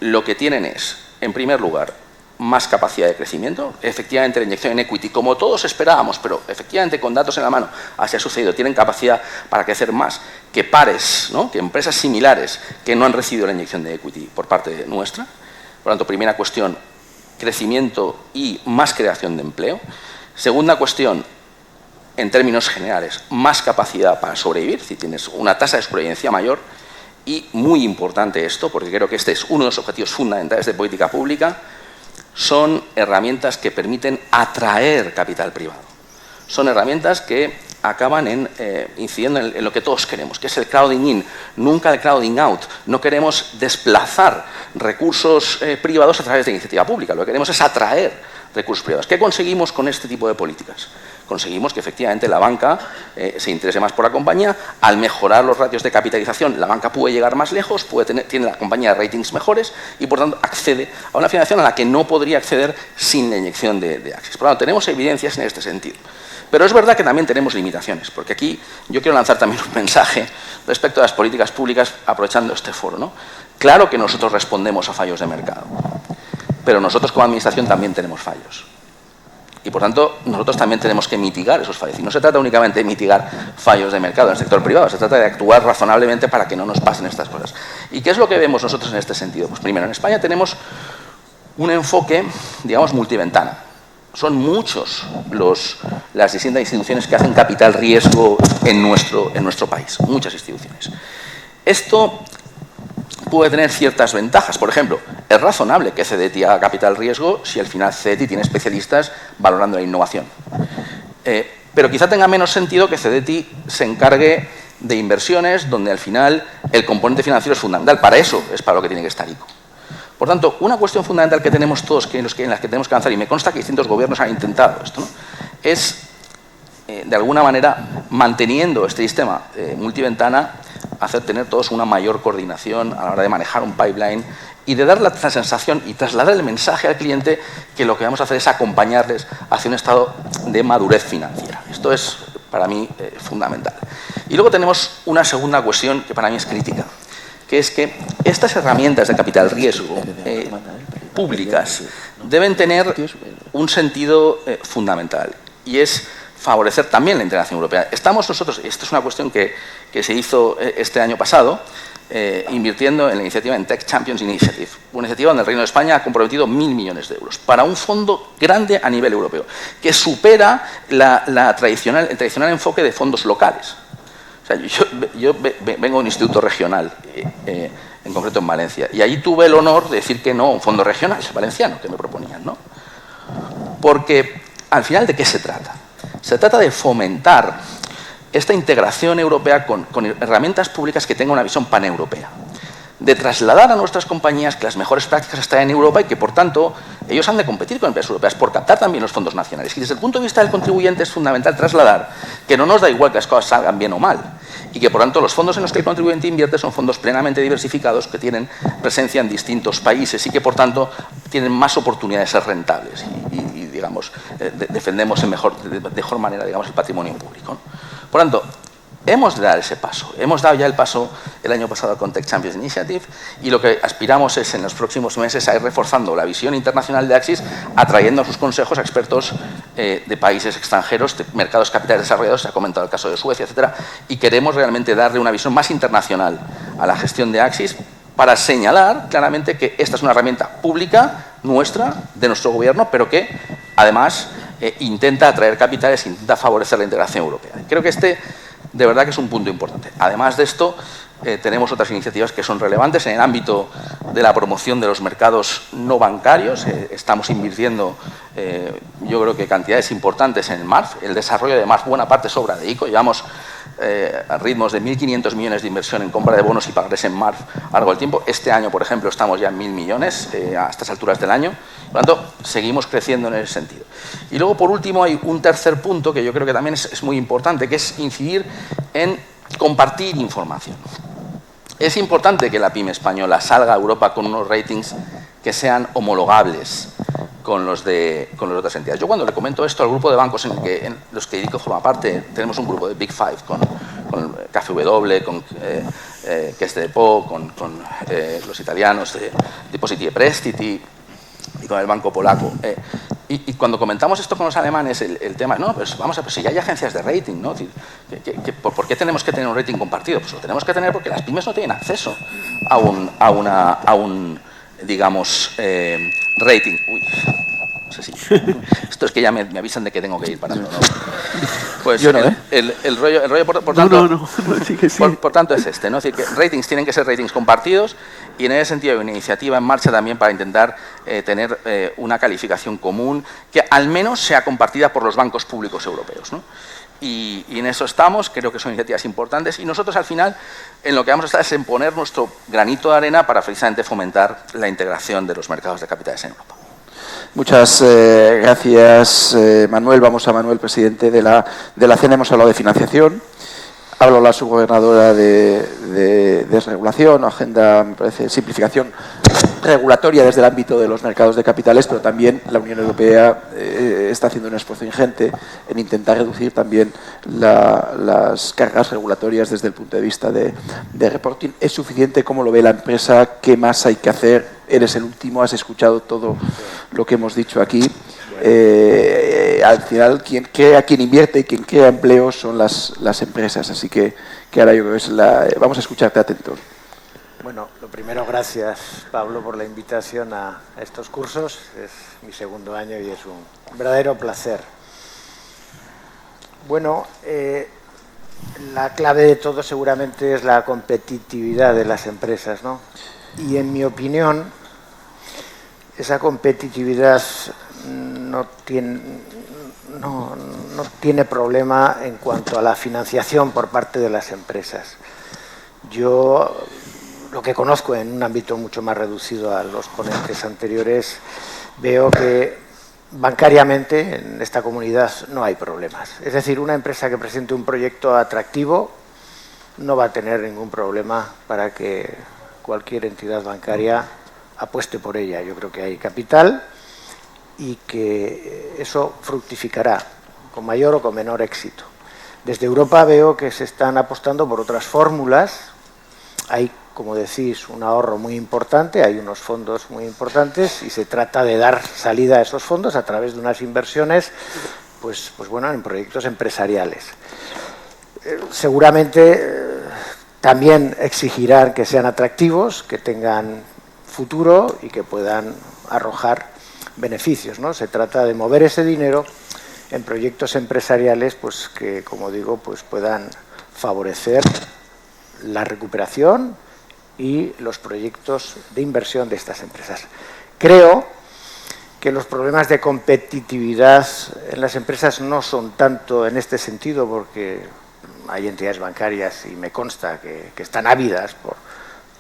lo que tienen es, en primer lugar, más capacidad de crecimiento. Efectivamente, la inyección en equity, como todos esperábamos, pero efectivamente con datos en la mano, así ha sucedido, tienen capacidad para crecer más que pares, ¿no? Que empresas similares que no han recibido la inyección de equity por parte nuestra. Por lo tanto, primera cuestión, crecimiento y más creación de empleo. Segunda cuestión, en términos generales, más capacidad para sobrevivir, si tienes una tasa de supervivencia mayor. Y muy importante esto, porque creo que este es uno de los objetivos fundamentales de política pública, son herramientas que permiten atraer capital privado. Son herramientas que acaban incidiendo en lo que todos queremos, que es el crowding in, nunca el crowding out. No queremos desplazar recursos privados a través de iniciativa pública, lo que queremos es atraer recursos privados. ¿Qué conseguimos con este tipo de políticas? Conseguimos que efectivamente la banca se interese más por la compañía. Al mejorar los ratios de capitalización, la banca puede llegar más lejos, tiene la compañía ratings mejores y por tanto accede a una financiación a la que no podría acceder sin la inyección de Axis. Por lo tanto, tenemos evidencias en este sentido. Pero es verdad que también tenemos limitaciones, porque aquí yo quiero lanzar también un mensaje respecto a las políticas públicas aprovechando este foro, ¿no? Claro que nosotros respondemos a fallos de mercado, pero nosotros como administración también tenemos fallos. Y por tanto, nosotros también tenemos que mitigar esos fallos. Y no se trata únicamente de mitigar fallos de mercado en el sector privado, se trata de actuar razonablemente para que no nos pasen estas cosas. ¿Y qué es lo que vemos nosotros en este sentido? Pues primero, en España tenemos un enfoque, digamos, multiventana. Son muchos las distintas instituciones que hacen capital riesgo en nuestro país, muchas instituciones. Esto puede tener ciertas ventajas. Por ejemplo, es razonable que CDTI haga capital riesgo si al final CDTI tiene especialistas valorando la innovación. Pero quizá tenga menos sentido que CDTI se encargue de inversiones donde al final el componente financiero es fundamental. Para eso es para lo que tiene que estar ICO. Por tanto, una cuestión fundamental que tenemos todos, en las que tenemos que avanzar, y me consta que distintos gobiernos han intentado esto, ¿no? Es, de alguna manera, manteniendo este sistema multiventana, tener todos una mayor coordinación a la hora de manejar un pipeline y de dar la sensación y trasladar el mensaje al cliente que lo que vamos a hacer es acompañarles hacia un estado de madurez financiera. Esto es, para mí, fundamental. Y luego tenemos una segunda cuestión que para mí es crítica, que es que estas herramientas de capital riesgo públicas deben tener un sentido fundamental, y es favorecer también la integración europea. Estamos nosotros, esto es una cuestión que se hizo este año pasado, invirtiendo en la iniciativa en Tech Champions Initiative, una iniciativa donde el Reino de España ha comprometido 1.000 millones de euros para un fondo grande a nivel europeo, que supera el tradicional enfoque de fondos locales. O sea, yo vengo de un instituto regional, en concreto en Valencia, y allí tuve el honor de decir que no a un fondo regional valenciano que me proponían, ¿no? Porque, al final, ¿de qué se trata? Se trata de fomentar esta integración europea con herramientas públicas que tengan una visión paneuropea, de trasladar a nuestras compañías que las mejores prácticas están en Europa y que, por tanto, ellos han de competir con empresas europeas por captar también los fondos nacionales. Y desde el punto de vista del contribuyente es fundamental trasladar que no nos da igual que las cosas salgan bien o mal, y que, por tanto, los fondos en los que el contribuyente invierte son fondos plenamente diversificados que tienen presencia en distintos países y que, por tanto, tienen más oportunidades de ser rentables y digamos, defendemos de mejor manera, digamos, el patrimonio público, ¿no? Por tanto, hemos de dar ese paso. Hemos dado ya el paso el año pasado con Tech Champions Initiative, y lo que aspiramos es en los próximos meses a ir reforzando la visión internacional de Axis, atrayendo a sus consejos a expertos de países extranjeros, de mercados capitales desarrollados, se ha comentado el caso de Suecia, etcétera, y queremos realmente darle una visión más internacional a la gestión de Axis para señalar claramente que esta es una herramienta pública nuestra, de nuestro gobierno, pero que además intenta atraer capitales, intenta favorecer la integración europea. Creo que de verdad que es un punto importante. Además de esto, tenemos otras iniciativas que son relevantes en el ámbito de la promoción de los mercados no bancarios. Estamos invirtiendo, yo creo que cantidades importantes en el MARF. El desarrollo de MARF, buena parte sobra de ICO. Llevamos a ritmos de 1.500 millones de inversión en compra de bonos y pagares en MARF a lo largo del tiempo. Este año, por ejemplo, estamos ya en 1.000 millones a estas alturas del año. Por lo tanto, seguimos creciendo en ese sentido. Y luego, por último, hay un tercer punto que yo creo que también es muy importante, que es incidir en compartir información. Es importante que la pyme española salga a Europa con unos ratings que sean homologables con los de otras entidades. Yo cuando le comento esto al grupo de bancos en los que ICO forma parte, tenemos un grupo de Big Five con KfW, con Caisse de Depot, con los italianos de Depositi e Prestiti y con el banco polaco. Y cuando comentamos esto con los alemanes, el tema es, no, pues vamos a ver, si ya hay agencias de rating, ¿no? ¿Por qué tenemos que tener un rating compartido? Pues lo tenemos que tener porque las pymes no tienen acceso a un digamos, rating. Uy, No sé si... Esto es que ya me avisan de que tengo que ir parando, ¿no? Pues Yo no, el rollo por No, tanto... no, sí que sí. Por tanto es este, ¿no? Es decir, que ratings tienen que ser ratings compartidos y en ese sentido hay una iniciativa en marcha también para intentar tener una calificación común que al menos sea compartida por los bancos públicos europeos, ¿no? Y en eso estamos, creo que son iniciativas importantes y nosotros al final en lo que vamos a estar es en poner nuestro granito de arena para precisamente fomentar la integración de los mercados de capitales en Europa. Muchas gracias, Manuel. Vamos a Manuel, presidente de la CEN. Hemos hablado de financiación. Habló la subgobernadora de desregulación, agenda, me parece, simplificación regulatoria desde el ámbito de los mercados de capitales, pero también la Unión Europea está haciendo un esfuerzo ingente en intentar reducir también las cargas regulatorias desde el punto de vista de reporting. ¿Es suficiente? ¿Cómo lo ve la empresa? ¿Qué más hay que hacer? Eres el último, has escuchado todo lo que hemos dicho aquí. Al final, quien invierte y quien crea empleo son las empresas. Así que ahora yo creo que vamos a escucharte atento. Bueno, lo primero, gracias, Pablo, por la invitación a estos cursos. Es mi segundo año y es un verdadero placer. Bueno, la clave de todo seguramente es la competitividad de las empresas, ¿no? Y en mi opinión, esa competitividad no tiene problema en cuanto a la financiación por parte de las empresas. Yo lo que conozco en un ámbito mucho más reducido a los ponentes anteriores, veo que bancariamente en esta comunidad no hay problemas. Es decir, una empresa que presente un proyecto atractivo no va a tener ningún problema para que cualquier entidad bancaria apueste por ella. Yo creo que hay capital y que eso fructificará con mayor o con menor éxito. Desde Europa veo que se están apostando por otras fórmulas. Hay, como decís, un ahorro muy importante, hay unos fondos muy importantes y se trata de dar salida a esos fondos a través de unas inversiones pues bueno, en proyectos empresariales. Seguramente también exigirán que sean atractivos, que tengan futuro y que puedan arrojar beneficios, ¿no? Se trata de mover ese dinero en proyectos empresariales pues que, como digo, pues puedan favorecer la recuperación y los proyectos de inversión de estas empresas. Creo que los problemas de competitividad en las empresas no son tanto en este sentido, porque hay entidades bancarias, y me consta que están ávidas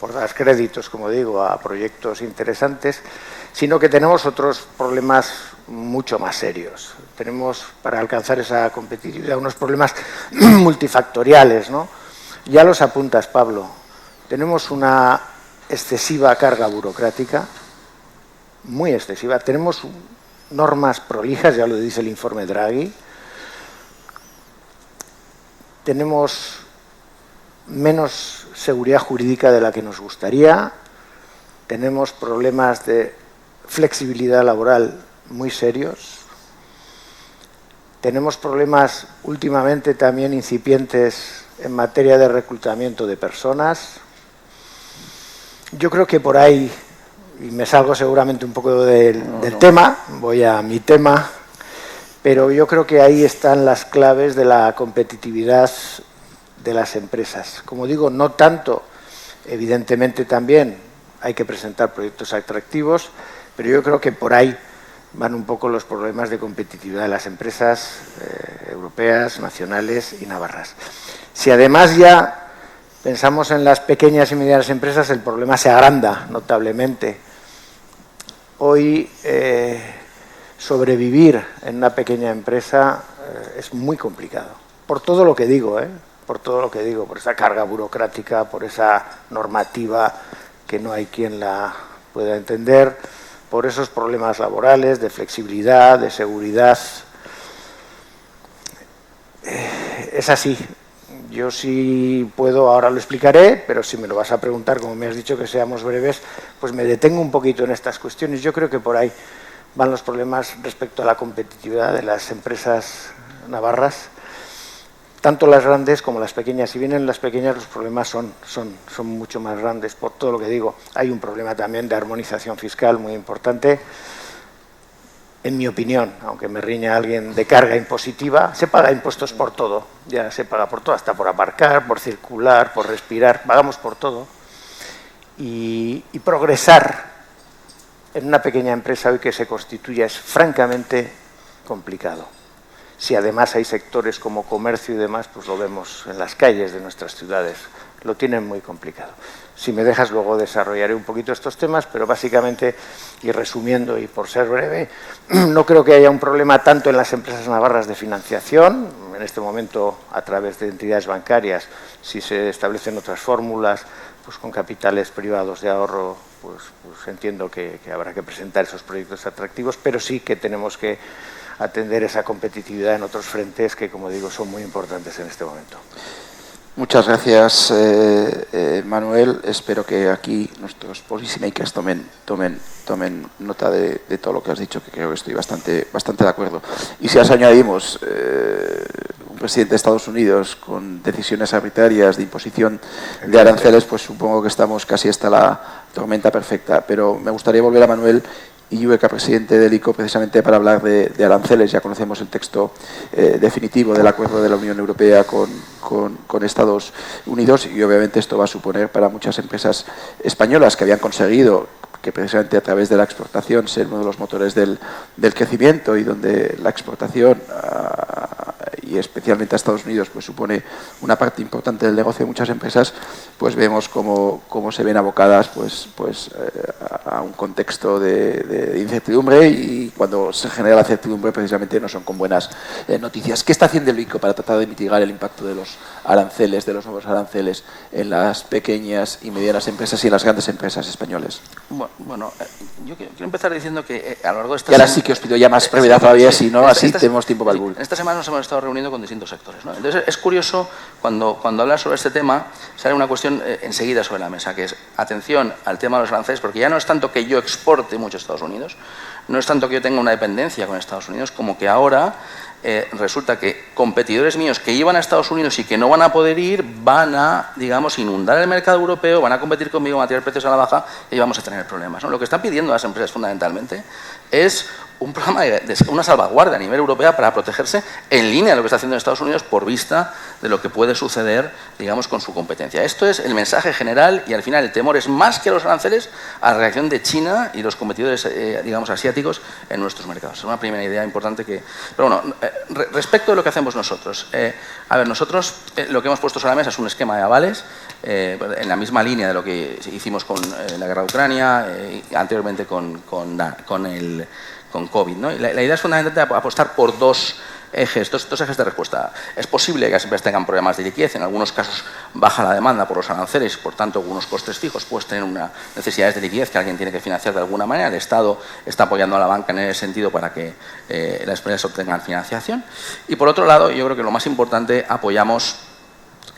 por dar créditos, como digo, a proyectos interesantes, sino que tenemos otros problemas mucho más serios. Tenemos, para alcanzar esa competitividad, unos problemas multifactoriales, ¿no? Ya los apuntas, Pablo. Tenemos una excesiva carga burocrática, muy excesiva. Tenemos normas prolijas, ya lo dice el informe Draghi. Tenemos menos seguridad jurídica de la que nos gustaría. Tenemos problemas de flexibilidad laboral muy serios. Tenemos problemas últimamente también incipientes en materia de reclutamiento de personas. Yo creo que por ahí, y me salgo seguramente un poco del tema, voy a mi tema, pero yo creo que ahí están las claves de la competitividad de las empresas. Como digo, no tanto, evidentemente también hay que presentar proyectos atractivos, pero yo creo que por ahí van un poco los problemas de competitividad de las empresas europeas, nacionales y navarras. Si además ya pensamos en las pequeñas y medianas empresas, el problema se agranda notablemente. Hoy sobrevivir en una pequeña empresa es muy complicado, por todo lo que digo, por esa carga burocrática, por esa normativa que no hay quien la pueda entender, por esos problemas laborales, de flexibilidad, de seguridad. Es así. Yo sí puedo, ahora lo explicaré, pero si me lo vas a preguntar, como me has dicho que seamos breves, pues me detengo un poquito en estas cuestiones. Yo creo que por ahí van los problemas respecto a la competitividad de las empresas navarras, tanto las grandes como las pequeñas. Si vienen las pequeñas, los problemas son mucho más grandes, por todo lo que digo. Hay un problema también de armonización fiscal muy importante. en mi opinión, aunque me riña alguien de carga impositiva, se paga impuestos por todo, ya se paga por todo, hasta por aparcar, por circular, por respirar, pagamos por todo. Y progresar en una pequeña empresa hoy que se constituya es francamente complicado. Si además hay sectores como comercio y demás, pues lo vemos en las calles de nuestras ciudades, lo tienen muy complicado. Si me dejas, luego desarrollaré un poquito estos temas, pero básicamente, y resumiendo y por ser breve, no creo que haya un problema tanto en las empresas navarras de financiación, en este momento a través de entidades bancarias, si se establecen otras fórmulas, pues con capitales privados de ahorro, pues entiendo que habrá que presentar esos proyectos atractivos, pero sí que tenemos que atender esa competitividad en otros frentes que, como digo, son muy importantes en este momento. Muchas gracias, Manuel. Espero que aquí nuestros policymakers tomen nota de todo lo que has dicho, que creo que estoy bastante de acuerdo. Y si añadimos un presidente de Estados Unidos con decisiones arbitrarias de imposición de aranceles, pues supongo que estamos casi hasta la tormenta perfecta. Pero me gustaría volver a Manuel Illueca, presidente del ICO, precisamente para hablar de aranceles. Ya conocemos el texto definitivo del acuerdo de la Unión Europea con Estados Unidos, y obviamente esto va a suponer para muchas empresas españolas que habían conseguido que precisamente a través de la exportación ser uno de los motores del crecimiento, y donde la exportación y especialmente a Estados Unidos pues supone una parte importante del negocio de muchas empresas, pues vemos cómo se ven abocadas a un contexto de incertidumbre, y cuando se genera la certidumbre precisamente no son con buenas noticias. ¿Qué está haciendo el ICO para tratar de mitigar el impacto de los aranceles, de los nuevos aranceles en las pequeñas y medianas empresas y en las grandes empresas españoles? Bueno, yo quiero empezar diciendo que a lo largo de esta semana... Y ahora sí que os pido ya más brevedad todavía, si no, así tenemos tiempo para el bull. Esta semana nos hemos estado reuniendo con distintos sectores, ¿no? Entonces es curioso, cuando hablas sobre este tema, sale una cuestión enseguida sobre la mesa, que es atención al tema de los aranceles, porque ya no es tanto que yo exporte mucho a Estados Unidos, no es tanto que yo tenga una dependencia con Estados Unidos, como que ahora resulta que competidores míos que iban a Estados Unidos y que no van a poder ir, van a, digamos, inundar el mercado europeo, van a competir conmigo, van a tirar precios a la baja y vamos a tener problemas, ¿no? Lo que están pidiendo las empresas fundamentalmente es un programa una salvaguardia a nivel europeo para protegerse en línea de lo que está haciendo en Estados Unidos por vista de lo que puede suceder, digamos, con su competencia. Esto es el mensaje general, y al final el temor es más que los aranceles a la reacción de China y los competidores, digamos, asiáticos en nuestros mercados. Es una primera idea importante que... Pero bueno, respecto de lo que hacemos nosotros. A ver, nosotros lo que hemos puesto sobre la mesa es un esquema de avales en la misma línea de lo que hicimos con la guerra de Ucrania, anteriormente con COVID, ¿no? Y la idea es fundamentalmente apostar por dos ejes de respuesta. Es posible que las empresas tengan problemas de liquidez, en algunos casos baja la demanda por los aranceles, por tanto algunos costes fijos, pues tener unas necesidades de liquidez que alguien tiene que financiar de alguna manera. El Estado está apoyando a la banca en ese sentido para que las empresas obtengan financiación. Y por otro lado, yo creo que lo más importante, apoyamos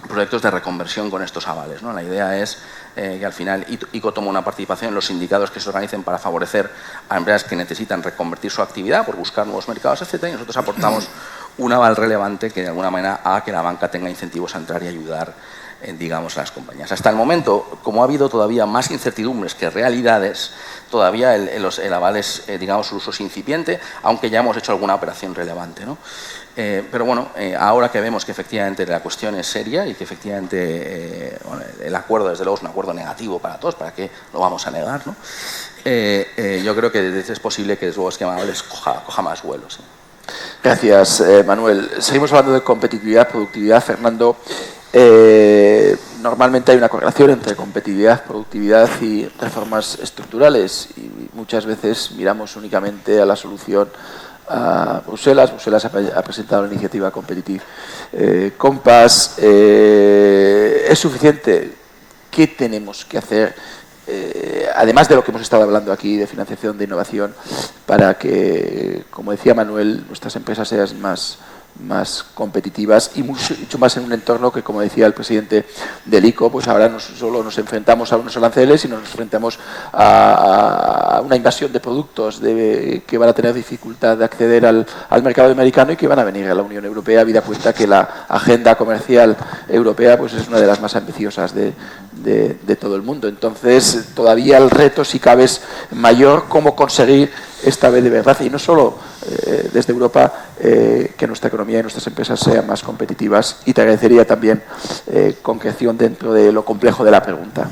proyectos de reconversión con estos avales, ¿no? La idea es que al final ICO toma una participación en los sindicatos que se organicen para favorecer a empresas que necesitan reconvertir su actividad por buscar nuevos mercados, etc. Y nosotros aportamos un aval relevante que de alguna manera haga que la banca tenga incentivos a entrar y ayudar, digamos, a las compañías. Hasta el momento, como ha habido todavía más incertidumbres que realidades, todavía el aval es, digamos, su uso es incipiente, aunque ya hemos hecho alguna operación relevante, ¿no? Pero bueno, ahora que vemos que efectivamente la cuestión es seria y que efectivamente bueno, el acuerdo desde luego es un acuerdo negativo para todos, ¿para qué lo vamos a negar, ¿no? Yo creo que es posible que desde luego esquema avales coja más vuelo, ¿sí? Gracias, Manuel. Seguimos hablando de competitividad, productividad. Fernando, normalmente hay una correlación entre competitividad, productividad y reformas estructurales, y muchas veces miramos únicamente a la solución a Bruselas. Bruselas ha presentado la iniciativa Competitive Compass. ¿Es suficiente? ¿Qué tenemos que hacer, además de lo que hemos estado hablando aquí de financiación, de innovación, para que, como decía Manuel, nuestras empresas sean más competitivas y mucho más en un entorno que, como decía el presidente del ICO, pues ahora no solo nos enfrentamos a unos aranceles, sino nos enfrentamos a una invasión de productos que van a tener dificultad de acceder al mercado americano y que van a venir a la Unión Europea, habida cuenta que la agenda comercial europea pues es una de las más ambiciosas de todo el mundo. Entonces, todavía el reto, si cabe, es mayor, cómo conseguir esta vez de verdad, y no solo desde Europa, que nuestra economía y nuestras empresas sean más competitivas. Y te agradecería también concreción dentro de lo complejo de la pregunta.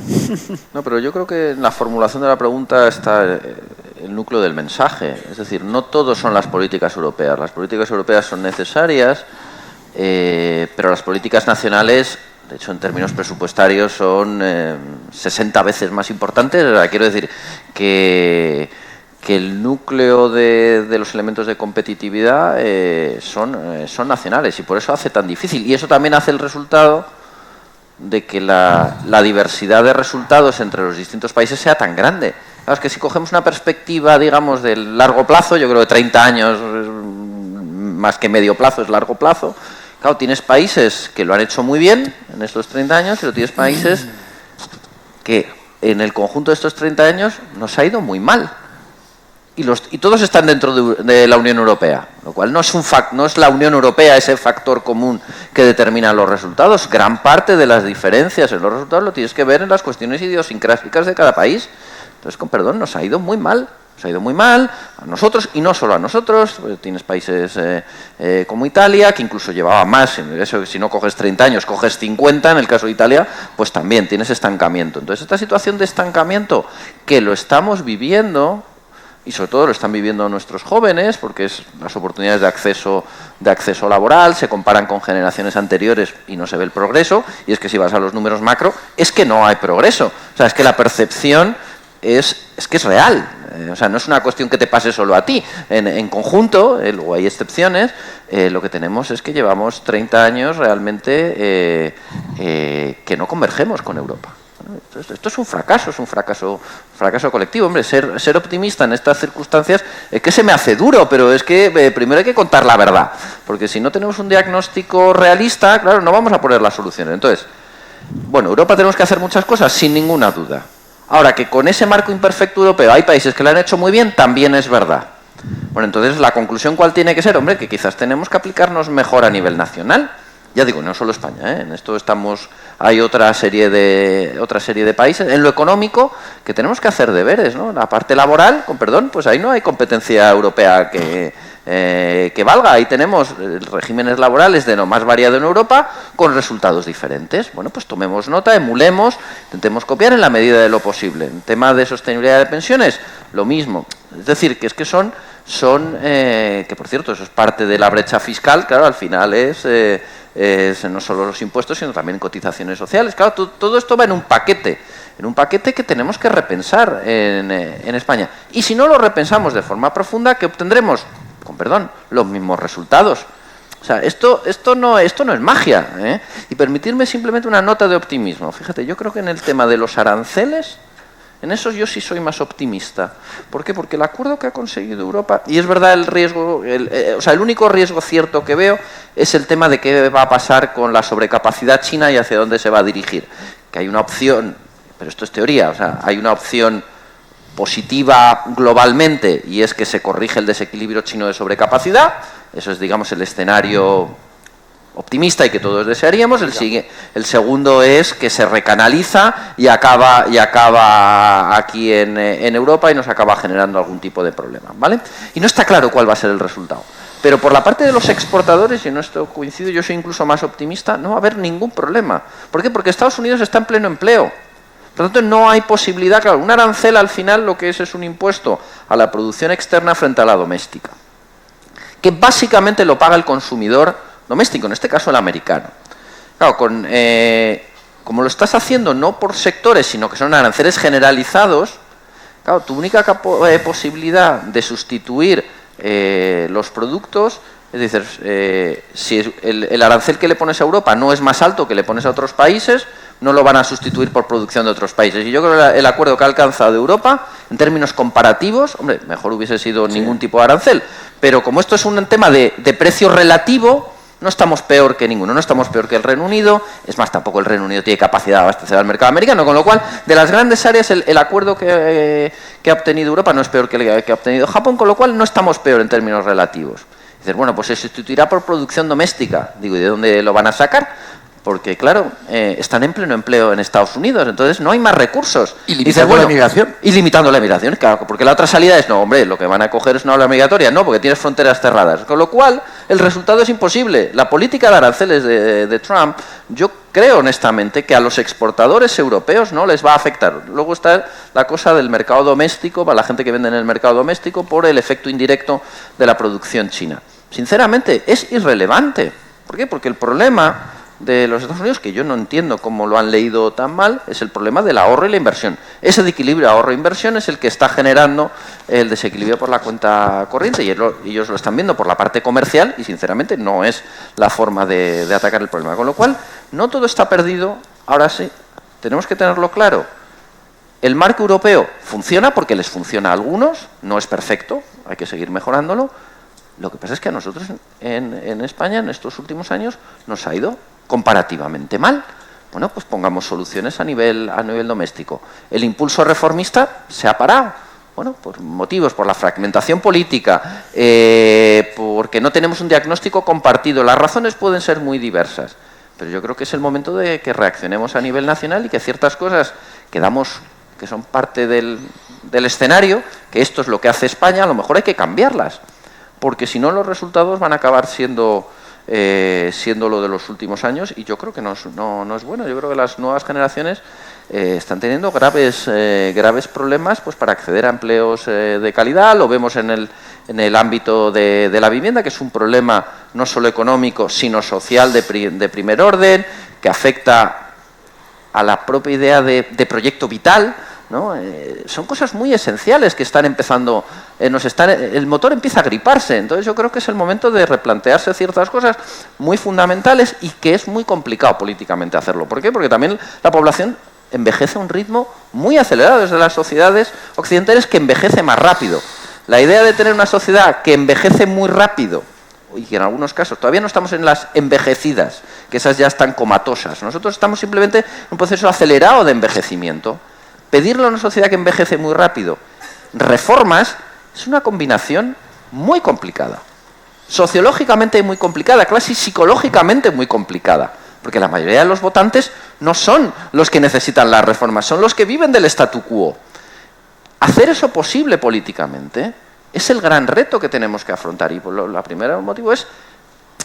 No, pero yo creo que en la formulación de la pregunta está el núcleo del mensaje. Es decir, no todos son las políticas europeas. Las políticas europeas son necesarias, pero las políticas nacionales, de hecho, en términos presupuestarios, son 60 veces más importantes. O sea, quiero decir que el núcleo de los elementos de competitividad son nacionales, y por eso hace tan difícil. Y eso también hace el resultado de que la diversidad de resultados entre los distintos países sea tan grande. Claro, es que si cogemos una perspectiva, digamos, del largo plazo, yo creo que 30 años, más que medio plazo, es largo plazo. Claro, tienes países que lo han hecho muy bien en estos 30 años, pero tienes países que en el conjunto de estos 30 años nos ha ido muy mal. Y todos están dentro de la Unión Europea, lo cual no es la Unión Europea ese factor común que determina los resultados. Gran parte de las diferencias en los resultados lo tienes que ver en las cuestiones idiosincráticas de cada país. Entonces, con perdón, nos ha ido muy mal. Nos ha ido muy mal a nosotros, y no solo a nosotros. Tienes países como Italia, que incluso llevaba más. Eso, si no coges 30 años, coges 50. En el caso de Italia, pues también tienes estancamiento. Entonces, esta situación de estancamiento que lo estamos viviendo, y sobre todo lo están viviendo nuestros jóvenes, porque las oportunidades de acceso laboral se comparan con generaciones anteriores y no se ve el progreso. Y es que si vas a los números macro, es que no hay progreso. O sea, es que la percepción es que es real. O sea, no es una cuestión que te pase solo a ti. En conjunto, luego hay excepciones, lo que tenemos es que llevamos 30 años realmente que no convergemos con Europa. Esto es un fracaso colectivo. Hombre, ser optimista en estas circunstancias es que se me hace duro, pero es que primero hay que contar la verdad, porque si no tenemos un diagnóstico realista, claro, no vamos a poner las soluciones. Entonces, bueno, Europa tenemos que hacer muchas cosas, sin ninguna duda. Ahora, que con ese marco imperfecto europeo hay países que lo han hecho muy bien, también es verdad. Bueno, entonces la conclusión, ¿cuál tiene que ser? Hombre, que quizás tenemos que aplicarnos mejor a nivel nacional. Ya digo, no solo España, en esto hay otra serie de países. En lo económico, que tenemos que hacer deberes, ¿no? La parte laboral, con perdón, pues ahí no hay competencia europea que valga. Ahí tenemos regímenes laborales de lo más variado en Europa, con resultados diferentes. Bueno, pues tomemos nota, emulemos, intentemos copiar en la medida de lo posible. En tema de sostenibilidad de pensiones, lo mismo. Es decir, que que por cierto, eso es parte de la brecha fiscal. Claro, al final es no solo los impuestos, sino también cotizaciones sociales. Claro, todo esto va en un paquete que tenemos que repensar en España. Y si no lo repensamos de forma profunda, ¿qué obtendremos? Con perdón, los mismos resultados. O sea, esto no es magia, ¿eh? Y permitirme simplemente una nota de optimismo. Fíjate, yo creo que en el tema de los aranceles, en eso yo sí soy más optimista. ¿Por qué? Porque el acuerdo que ha conseguido Europa, y es verdad el riesgo, el único riesgo cierto que veo es el tema de qué va a pasar con la sobrecapacidad china y hacia dónde se va a dirigir. Que hay una opción, pero esto es teoría, o sea, hay una opción positiva globalmente, y es que se corrige el desequilibrio chino de sobrecapacidad. Eso es, digamos, el escenario optimista y que todos desearíamos. El segundo es que se recanaliza y acaba aquí en Europa y nos acaba generando algún tipo de problema, ¿vale? Y no está claro cuál va a ser el resultado. Pero por la parte de los exportadores, y en esto coincido, yo soy incluso más optimista, no va a haber ningún problema. ¿Por qué? Porque Estados Unidos está en pleno empleo. Por lo tanto, no hay posibilidad. Claro, un arancel al final lo que es un impuesto a la producción externa frente a la doméstica, que básicamente lo paga el consumidor doméstico, en este caso el americano. Claro, como lo estás haciendo no por sectores, sino que son aranceles generalizados, claro, tu única posibilidad de sustituir los productos, es decir, si el arancel que le pones a Europa no es más alto que le pones a otros países, no lo van a sustituir por producción de otros países. Y yo creo que el acuerdo que ha alcanzado Europa, en términos comparativos, hombre, mejor hubiese sido ningún tipo de arancel, pero como esto es un tema de precio relativo, no estamos peor que ninguno, no estamos peor que el Reino Unido. Es más, tampoco el Reino Unido tiene capacidad de abastecer al mercado americano, con lo cual, de las grandes áreas, el acuerdo que ha obtenido Europa no es peor que el que ha obtenido Japón, con lo cual no estamos peor en términos relativos. Dices, bueno, pues se sustituirá por producción doméstica. Digo, ¿y de dónde lo van a sacar? porque claro, están en pleno empleo en Estados Unidos, entonces no hay más recursos. Y limitando la migración. Y limitando la migración, claro, porque la otra salida es, no, hombre, lo que van a coger es una ola migratoria, no, porque tienes fronteras cerradas. Con lo cual, el resultado es imposible. La política de aranceles de Trump, yo creo honestamente que a los exportadores europeos no les va a afectar. Luego está la cosa del mercado doméstico, para la gente que vende en el mercado doméstico, por el efecto indirecto de la producción china. Sinceramente, es irrelevante. ¿Por qué? Porque el problema de los Estados Unidos, que yo no entiendo cómo lo han leído tan mal, es el problema del ahorro y la inversión. Ese equilibrio ahorro-inversión es el que está generando el desequilibrio por la cuenta corriente, y ellos lo están viendo por la parte comercial, y sinceramente no es la forma de atacar el problema. Con lo cual, no todo está perdido. Ahora sí, tenemos que tenerlo claro. El marco europeo funciona porque les funciona a algunos, no es perfecto, hay que seguir mejorándolo. Lo que pasa es que a nosotros en España, en estos últimos años, nos ha ido comparativamente mal. Bueno, pues pongamos soluciones a nivel doméstico. El impulso reformista se ha parado. Bueno, por motivos, por la fragmentación política, porque no tenemos un diagnóstico compartido. Las razones pueden ser muy diversas, pero yo creo que es el momento de que reaccionemos a nivel nacional y que ciertas cosas que son parte del escenario, que esto es lo que hace España, a lo mejor hay que cambiarlas, porque si no los resultados van a acabar siendo lo de los últimos años, y yo creo que no es bueno. Yo creo que las nuevas generaciones están teniendo graves problemas pues para acceder a empleos de calidad. Lo vemos en el ámbito de la vivienda, que es un problema no solo económico, sino social de primer orden, que afecta a la propia idea de proyecto vital, ¿no? Son cosas muy esenciales que están empezando, el motor empieza a griparse. Entonces yo creo que es el momento de replantearse ciertas cosas muy fundamentales, y que es muy complicado políticamente hacerlo. ¿Por qué? Porque también la población envejece a un ritmo muy acelerado. Desde las sociedades occidentales, que envejece más rápido. La idea de tener una sociedad que envejece muy rápido, y que en algunos casos todavía no estamos en las envejecidas, que esas ya están comatosas. Nosotros estamos simplemente en un proceso acelerado de envejecimiento. Pedirle a una sociedad que envejece muy rápido reformas es una combinación muy complicada. Sociológicamente muy complicada, casi psicológicamente muy complicada. Porque la mayoría de los votantes no son los que necesitan las reformas, son los que viven del statu quo. Hacer eso posible políticamente es el gran reto que tenemos que afrontar. Y el primer motivo es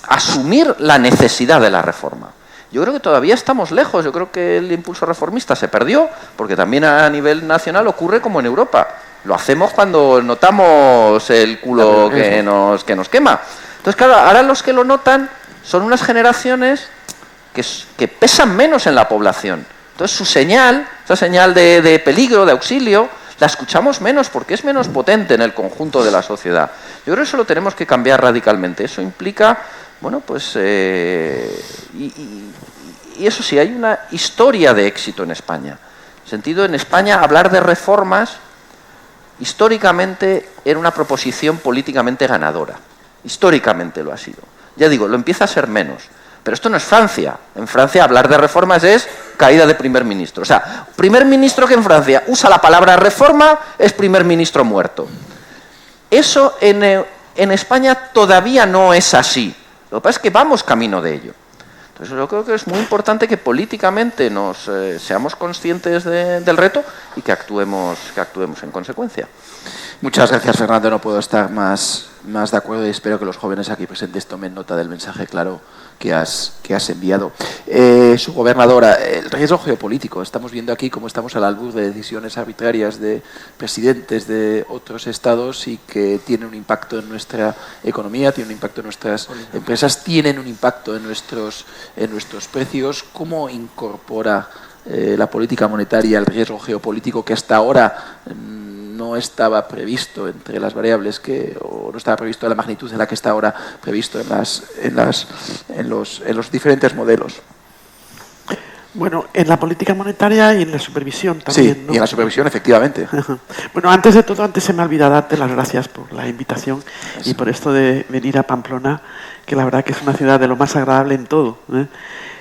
asumir la necesidad de la reforma. Yo creo que todavía estamos lejos. Yo creo que el impulso reformista se perdió, porque también a nivel nacional ocurre como en Europa. Lo hacemos cuando notamos el culo que nos quema. Entonces, claro, ahora los que lo notan son unas generaciones que pesan menos en la población. Entonces, esa señal de peligro, de auxilio, la escuchamos menos, porque es menos potente en el conjunto de la sociedad. Yo creo que eso lo tenemos que cambiar radicalmente. Eso implica, bueno, pues... Y eso sí, hay una historia de éxito en España. En sentido, en España, hablar de reformas históricamente era una proposición políticamente ganadora. Históricamente lo ha sido. Ya digo, lo empieza a ser menos. Pero esto no es Francia. En Francia hablar de reformas es caída de primer ministro. O sea, primer ministro que en Francia usa la palabra reforma es primer ministro muerto. Eso en España todavía no es así. Lo que pasa es que vamos camino de ello. Entonces yo creo que es muy importante que políticamente seamos conscientes del reto, y que actuemos en consecuencia. Muchas gracias, Fernando. No puedo estar más de acuerdo, y espero que los jóvenes aquí presentes tomen nota del mensaje claro que has enviado. Su gobernadora, el riesgo geopolítico. Estamos viendo aquí cómo estamos al albur de decisiones arbitrarias de presidentes de otros estados, y que tienen un impacto en nuestra economía, tienen un impacto en nuestras empresas, tienen un impacto en nuestros precios. ¿Cómo incorpora la política monetaria el riesgo geopolítico, que hasta ahora no estaba previsto entre las variables o no estaba previsto en la magnitud en la que está ahora previsto en los diferentes modelos? Bueno, en la política monetaria y en la supervisión también, Sí, ¿no? Y en la supervisión, efectivamente. Bueno, antes de todo, antes se me ha olvidado darte las gracias por la invitación y por esto de venir a Pamplona, que la verdad que es una ciudad de lo más agradable en todo, ¿eh?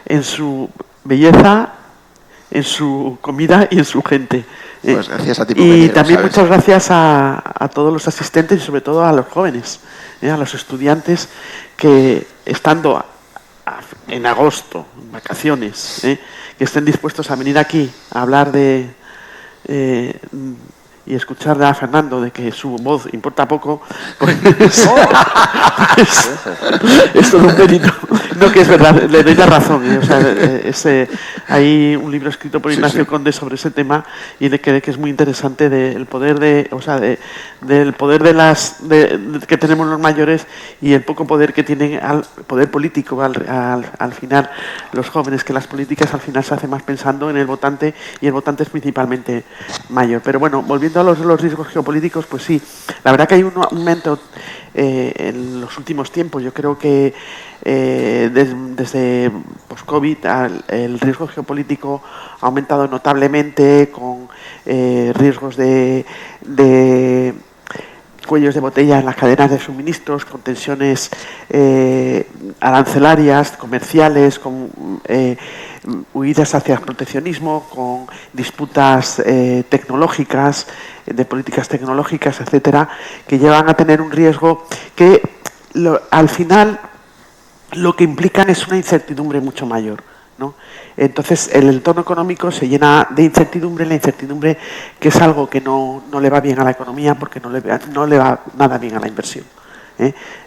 En su belleza, en su comida y en su gente. Pues gracias a ti por y venir, también ¿sabes? muchas gracias a todos los asistentes, y sobre todo a los jóvenes, a los estudiantes, que estando en agosto, en vacaciones, que estén dispuestos a venir aquí a hablar de y escuchar a Fernando de que su voz importa poco, pues es todo un mérito. No, que es verdad, le doy la razón. O sea, hay un libro escrito por Ignacio Conde sobre ese tema y que es muy interesante del poder del poder que tenemos los mayores y el poco poder que tienen al poder político al final los jóvenes, que las políticas al final se hacen más pensando en el votante y el votante es principalmente mayor. Pero bueno, volviendo a los riesgos geopolíticos, pues sí, la verdad que hay un aumento en los últimos tiempos. Yo creo que desde post-COVID el riesgo geopolítico ha aumentado notablemente con riesgos de cuellos de botella en las cadenas de suministros, con tensiones arancelarias, comerciales, con huidas hacia el proteccionismo, con disputas tecnológicas, de políticas tecnológicas, etcétera, que llevan a tener un riesgo que al final lo que implican es una incertidumbre mucho mayor, ¿no? Entonces el entorno económico se llena de incertidumbre, la incertidumbre que es algo que no le va bien a la economía porque no le va nada bien a la inversión.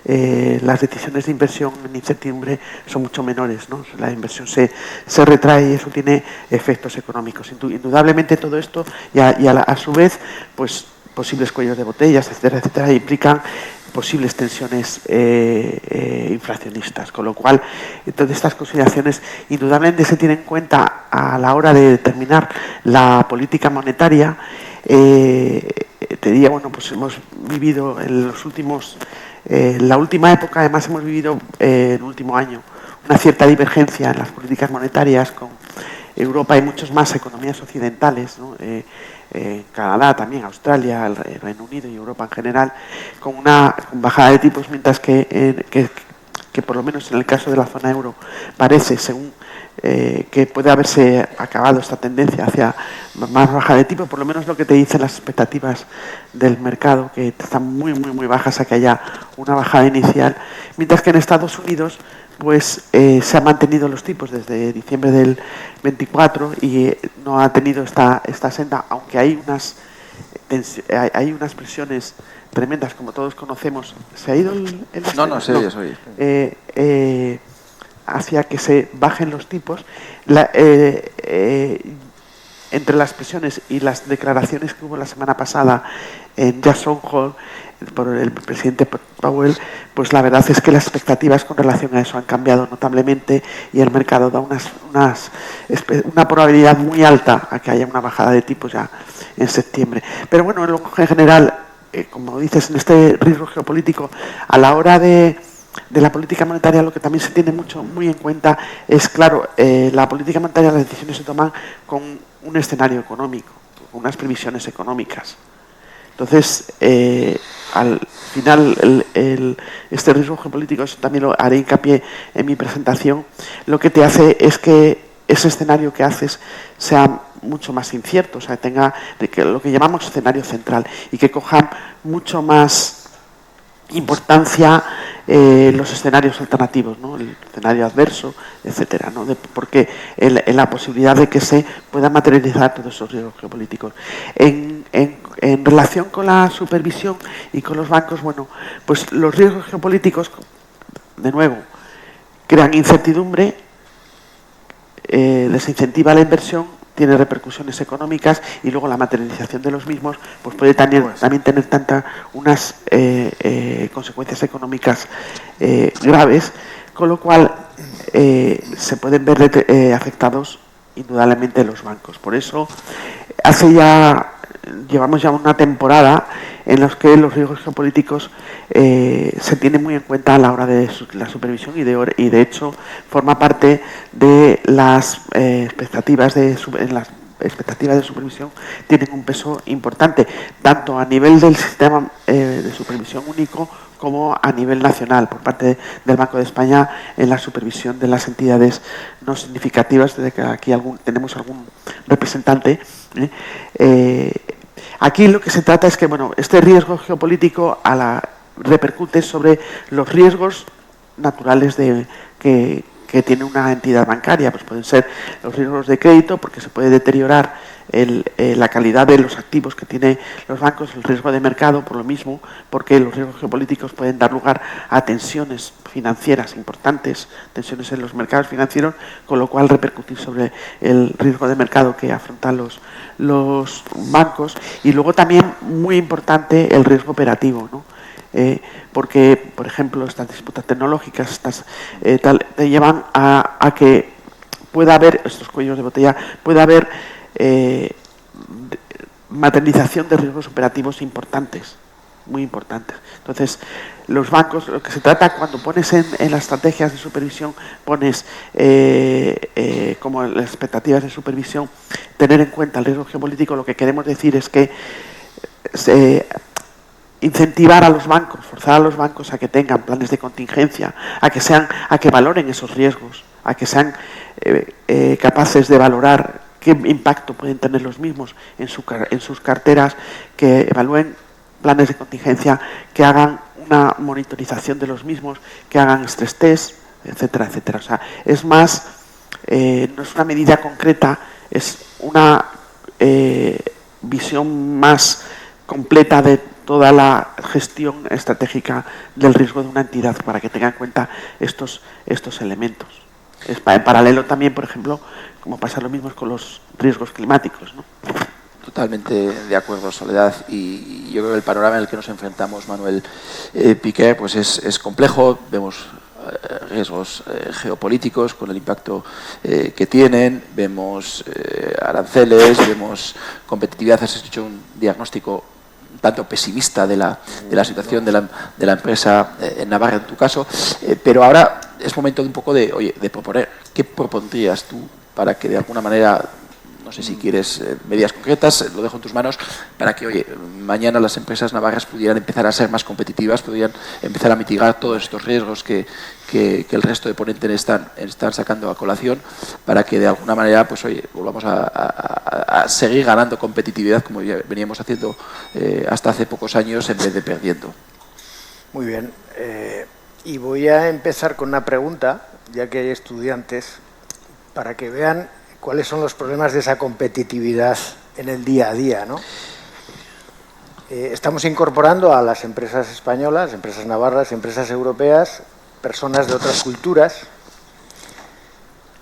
Las decisiones de inversión en incertidumbre son mucho menores, ¿no? La inversión se retrae y eso tiene efectos económicos. Indudablemente todo esto y a su vez pues posibles cuellos de botellas, etcétera, etcétera, implican posibles tensiones inflacionistas, con lo cual todas estas consideraciones indudablemente se tienen en cuenta a la hora de determinar la política monetaria. Te diría, bueno, pues hemos vivido en los últimos, la última época, además hemos vivido en el último año una cierta divergencia en las políticas monetarias con Europa y muchas más economías occidentales, ¿no? Canadá también, Australia, el Reino Unido y Europa en general, con una bajada de tipos, mientras que por lo menos en el caso de la zona euro parece, según que puede haberse acabado esta tendencia hacia más baja de tipo, por lo menos lo que te dicen las expectativas del mercado, que están muy, muy, muy bajas a que haya una bajada inicial, mientras que en Estados Unidos pues se han mantenido los tipos desde diciembre del 24 y no ha tenido esta senda, aunque hay unas presiones tremendas, como todos conocemos. ¿Se ha ido el No, se oye. Hacia que se bajen los tipos. Entre las presiones y las declaraciones que hubo la semana pasada en Jackson Hole por el presidente Powell, pues la verdad es que las expectativas con relación a eso han cambiado notablemente y el mercado da una probabilidad muy alta a que haya una bajada de tipos ya en septiembre. Pero bueno, en general, como dices, en este riesgo geopolítico, a la hora de la política monetaria, lo que también se tiene muy en cuenta es, claro, la política monetaria, las decisiones se toman con un escenario económico, con unas previsiones económicas. Entonces, al final, este riesgo geopolítico, eso también lo haré hincapié en mi presentación, lo que te hace es que ese escenario que haces sea mucho más incierto, o sea, tenga lo que llamamos escenario central y que coja mucho más importancia los escenarios alternativos, ¿no? El escenario adverso, etcétera, ¿no? Porque en la posibilidad de que se puedan materializar todos esos riesgos geopolíticos. En relación con la supervisión y con los bancos, bueno, pues los riesgos geopolíticos, de nuevo, crean incertidumbre, desincentiva la inversión, tiene repercusiones económicas y luego la materialización de los mismos pues puede también tener unas consecuencias económicas graves, con lo cual se pueden ver afectados indudablemente los bancos. Por eso llevamos ya una temporada en la que los riesgos geopolíticos se tienen muy en cuenta a la hora de la supervisión y de hecho forma parte de las expectativas de supervisión, tienen un peso importante, tanto a nivel del sistema de supervisión único como a nivel nacional, por parte del Banco de España en la supervisión de las entidades no significativas, desde que aquí tenemos algún representante. Aquí lo que se trata es que, bueno, este riesgo geopolítico repercute sobre los riesgos naturales que que tiene una entidad bancaria. Pues pueden ser los riesgos de crédito, porque se puede deteriorar la calidad de los activos que tienen los bancos, el riesgo de mercado, por lo mismo, porque los riesgos geopolíticos pueden dar lugar a tensiones financieras importantes, tensiones en los mercados financieros, con lo cual repercutir sobre el riesgo de mercado que afrontan los bancos. Y luego también, muy importante, el riesgo operativo, ¿no? Porque, por ejemplo, estas disputas tecnológicas te llevan a que pueda haber, estos cuellos de botella, pueda haber materialización de riesgos operativos importantes, muy importantes. Entonces, los bancos, lo que se trata cuando pones en las estrategias de supervisión, pones como las expectativas de supervisión, tener en cuenta el riesgo geopolítico. Lo que queremos decir es que incentivar a los bancos, forzar a los bancos a que tengan planes de contingencia, a que valoren esos riesgos, a que sean capaces de valorar qué impacto pueden tener los mismos en sus carteras, que evalúen planes de contingencia, que hagan una monitorización de los mismos, que hagan stress test, etcétera, etcétera. O sea, es más, no es una medida concreta, es una visión más completa de toda la gestión estratégica del riesgo de una entidad, para que tenga en cuenta estos elementos. En paralelo también, por ejemplo, como pasa lo mismo con los riesgos climáticos, ¿no? Totalmente de acuerdo, Soledad. Y yo creo que el panorama en el que nos enfrentamos, Manuel Piqué, pues es complejo. Vemos riesgos geopolíticos con el impacto que tienen, vemos aranceles, vemos competitividad. Has hecho un diagnóstico tanto pesimista de la situación de la empresa en Navarra, en tu caso, pero ahora es momento de un poco de proponer. ¿Qué propondrías tú para que de alguna manera, no sé si quieres medidas concretas, lo dejo en tus manos, para que mañana las empresas navarras pudieran empezar a ser más competitivas, pudieran empezar a mitigar todos estos riesgos que el resto de ponentes están sacando a colación, para que de alguna manera pues volvamos a seguir ganando competitividad como ya veníamos haciendo hasta hace pocos años, en vez de perdiendo? Muy bien. Y voy a empezar con una pregunta, ya que hay estudiantes, para que vean cuáles son los problemas de esa competitividad en el día a día, ¿no? Estamos incorporando a las empresas españolas, empresas navarras, empresas europeas, personas de otras culturas,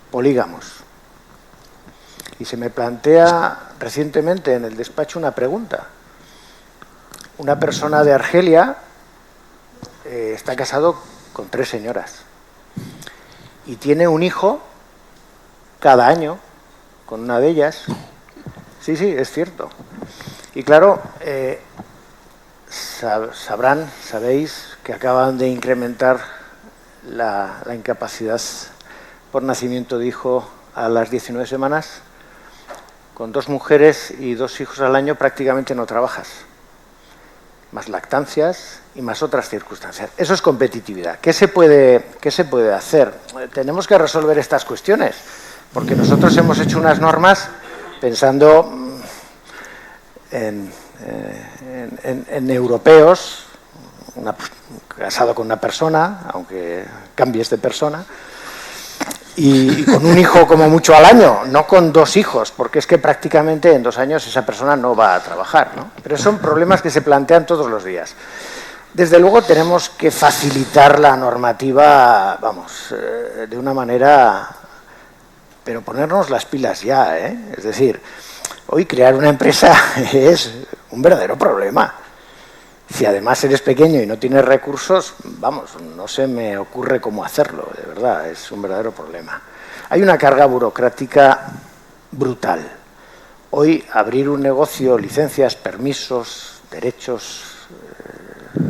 polígamos. Y se me plantea recientemente en el despacho una pregunta. Una persona de Argelia está casado con 3 señoras y tiene un hijo cada año con una de ellas. Sí, es cierto. Y claro, sabéis que acaban de incrementar la incapacidad por nacimiento de hijo a las 19 semanas. Con 2 mujeres y 2 hijos al año prácticamente no trabajas. Más lactancias y más otras circunstancias. Eso es competitividad. ¿Qué se puede hacer? Tenemos que resolver estas cuestiones, porque nosotros hemos hecho unas normas pensando en europeos, casado con una persona, aunque cambies de persona, y con un hijo como mucho al año, no con 2 hijos, porque es que prácticamente en 2 años esa persona no va a trabajar, ¿no? Pero son problemas que se plantean todos los días. Desde luego tenemos que facilitar la normativa, de una manera, pero ponernos las pilas ya, ¿eh? Es decir, hoy crear una empresa es un verdadero problema. Si además eres pequeño y no tienes recursos, no se me ocurre cómo hacerlo, de verdad, es un verdadero problema. Hay una carga burocrática brutal. Hoy abrir un negocio, licencias, permisos, derechos,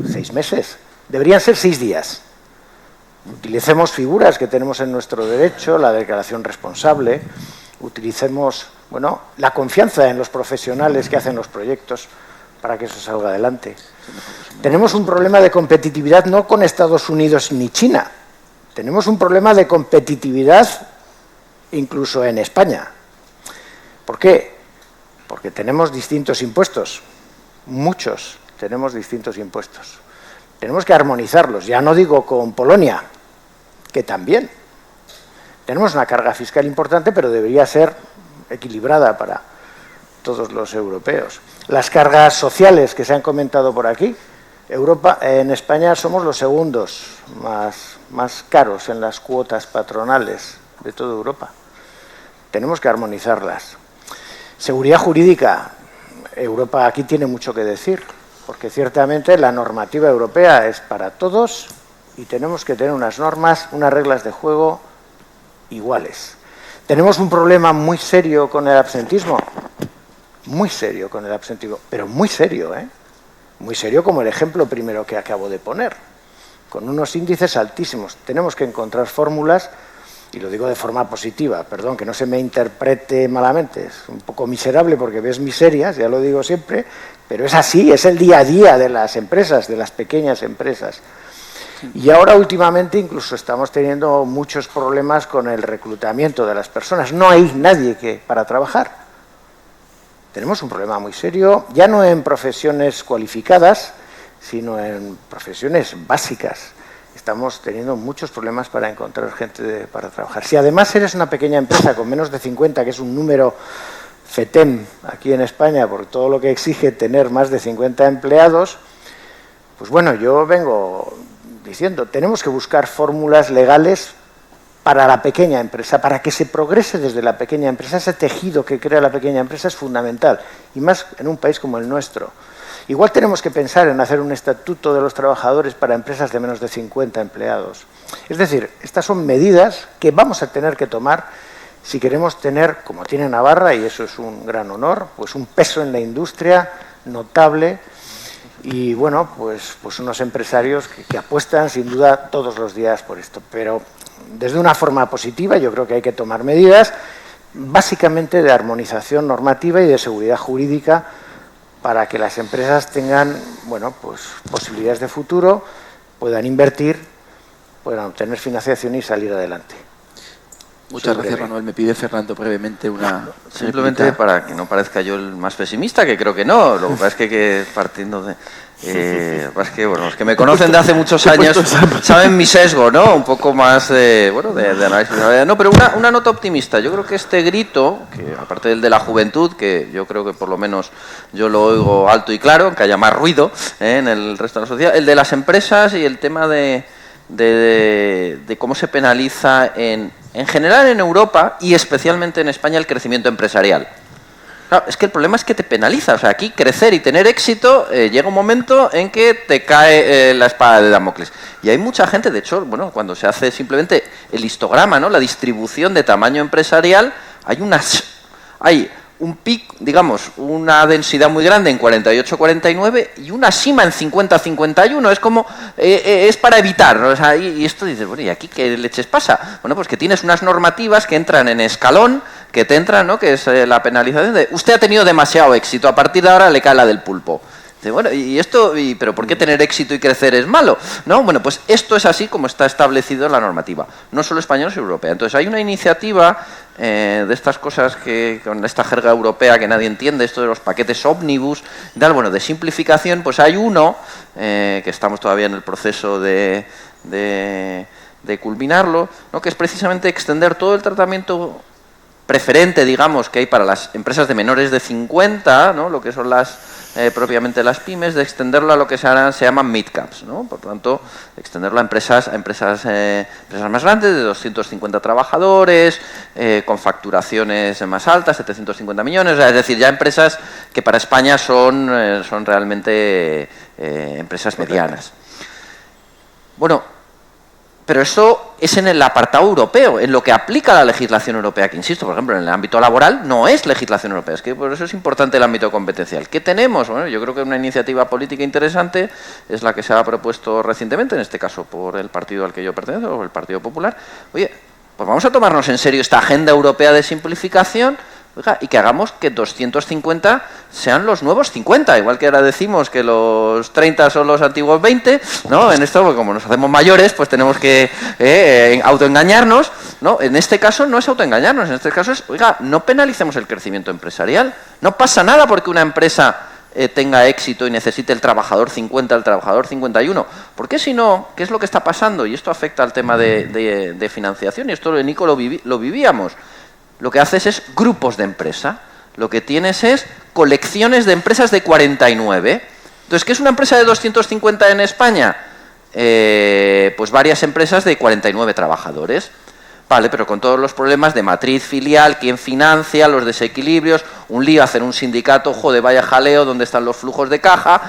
6 meses, deberían ser 6 días. Utilicemos figuras que tenemos en nuestro derecho, la declaración responsable, utilicemos, la confianza en los profesionales que hacen los proyectos para que eso salga adelante. Tenemos un problema de competitividad no con Estados Unidos ni China. Tenemos un problema de competitividad incluso en España. ¿Por qué? Porque tenemos distintos impuestos. Muchos tenemos distintos impuestos. Tenemos que armonizarlos. Ya no digo con Polonia, que también. Tenemos una carga fiscal importante, pero debería ser equilibrada para todos los europeos. Las cargas sociales que se han comentado por aquí, en España somos los segundos más caros en las cuotas patronales de toda Europa. Tenemos que armonizarlas. Seguridad jurídica, Europa aquí tiene mucho que decir, porque ciertamente la normativa europea es para todos y tenemos que tener unas normas, unas reglas de juego iguales. Tenemos un problema muy serio con el absentismo, pero muy serio, ¿eh? Muy serio como el ejemplo primero que acabo de poner, con unos índices altísimos. Tenemos que encontrar fórmulas, y lo digo de forma positiva, perdón, que no se me interprete malamente, es un poco miserable porque ves miserias, ya lo digo siempre, pero es así, es el día a día de las empresas, de las pequeñas empresas. Y ahora últimamente incluso estamos teniendo muchos problemas con el reclutamiento de las personas. No hay nadie para trabajar. Tenemos un problema muy serio, ya no en profesiones cualificadas, sino en profesiones básicas. Estamos teniendo muchos problemas para encontrar gente para trabajar. Si además eres una pequeña empresa con menos de 50, que es un número FETEM aquí en España, por todo lo que exige tener más de 50 empleados, pues bueno, yo vengo diciendo, tenemos que buscar fórmulas legales para la pequeña empresa, para que se progrese desde la pequeña empresa. Ese tejido que crea la pequeña empresa es fundamental, y más en un país como el nuestro. Igual tenemos que pensar en hacer un estatuto de los trabajadores para empresas de menos de 50 empleados. Es decir, estas son medidas que vamos a tener que tomar si queremos tener, como tiene Navarra, y eso es un gran honor, pues un peso en la industria notable. Y bueno, pues unos empresarios que apuestan sin duda todos los días por esto. Pero desde una forma positiva yo creo que hay que tomar medidas básicamente de armonización normativa y de seguridad jurídica para que las empresas tengan, bueno, pues posibilidades de futuro, puedan invertir, puedan obtener financiación y salir adelante. Muchas gracias, Manuel. Me pide Fernando brevemente una... Simplemente para que no parezca yo el más pesimista, que creo que no. Lo que pasa es que partiendo de... es que, bueno, los que me conocen de hace muchos años saben mi sesgo, ¿no? Un poco más de análisis. No, pero una nota optimista. Yo creo que este grito, que aparte del de la juventud, que yo creo que por lo menos yo lo oigo alto y claro, aunque haya más ruido en el resto de la sociedad, el de las empresas y el tema de cómo se penaliza en general en Europa y especialmente en España el crecimiento empresarial. Claro, es que el problema es que te penaliza. O sea, aquí crecer y tener éxito llega un momento en que te cae la espada de Damocles. Y hay mucha gente, de hecho, bueno, cuando se hace simplemente el histograma, ¿no? La distribución de tamaño empresarial, hay un pico, digamos, una densidad muy grande en 48-49 y una cima en 50-51. Es como, es para evitar, ¿no? O sea, y esto dices, bueno, ¿y aquí qué leches pasa? Bueno, pues que tienes unas normativas que entran en escalón, que te entran, ¿no? Que es la penalización de, usted ha tenido demasiado éxito, a partir de ahora le cae la del pulpo. Bueno, ¿pero por qué tener éxito y crecer es malo? ¿No? Bueno, pues esto es así como está establecido en la normativa, no solo española, sino europea. Entonces hay una iniciativa de estas cosas que con esta jerga europea que nadie entiende, esto de los paquetes ómnibus, bueno, de simplificación, pues hay uno que estamos todavía en el proceso de culminarlo, ¿no? Que es precisamente extender todo el tratamiento preferente, digamos, que hay para las empresas de menores de 50, ¿no? Lo que son propiamente las pymes, de extenderlo a lo que se llaman mid-caps, ¿no? Por tanto, extenderlo a empresas más grandes, de 250 trabajadores, con facturaciones más altas, 750 millones, es decir, ya empresas que para España son realmente empresas medianas. Bueno, pero eso es en el apartado europeo, en lo que aplica la legislación europea, que insisto, por ejemplo, en el ámbito laboral no es legislación europea, es que por eso es importante el ámbito competencial. ¿Qué tenemos? Bueno, yo creo que una iniciativa política interesante es la que se ha propuesto recientemente, en este caso por el partido al que yo pertenezco, o el Partido Popular. Oye, pues vamos a tomarnos en serio esta agenda europea de simplificación, oiga, y que hagamos que 250 sean los nuevos 50, igual que ahora decimos que los 30 son los antiguos 20, ¿no? En esto, pues como nos hacemos mayores, pues tenemos que autoengañarnos, ¿no? En este caso no es autoengañarnos, en este caso es, oiga, no penalicemos el crecimiento empresarial. No pasa nada porque una empresa tenga éxito y necesite el trabajador 50, el trabajador 51. ¿Por qué si no? ¿Qué es lo que está pasando? Y esto afecta al tema de financiación, y esto en ICO lo vivíamos. Lo que haces es grupos de empresa. Lo que tienes es colecciones de empresas de 49. Entonces, ¿qué es una empresa de 250 en España? Pues varias empresas de 49 trabajadores. Vale, pero con todos los problemas de matriz, filial, quién financia, los desequilibrios, un lío, hacer un sindicato, joder, vaya jaleo, ¿dónde están los flujos de caja?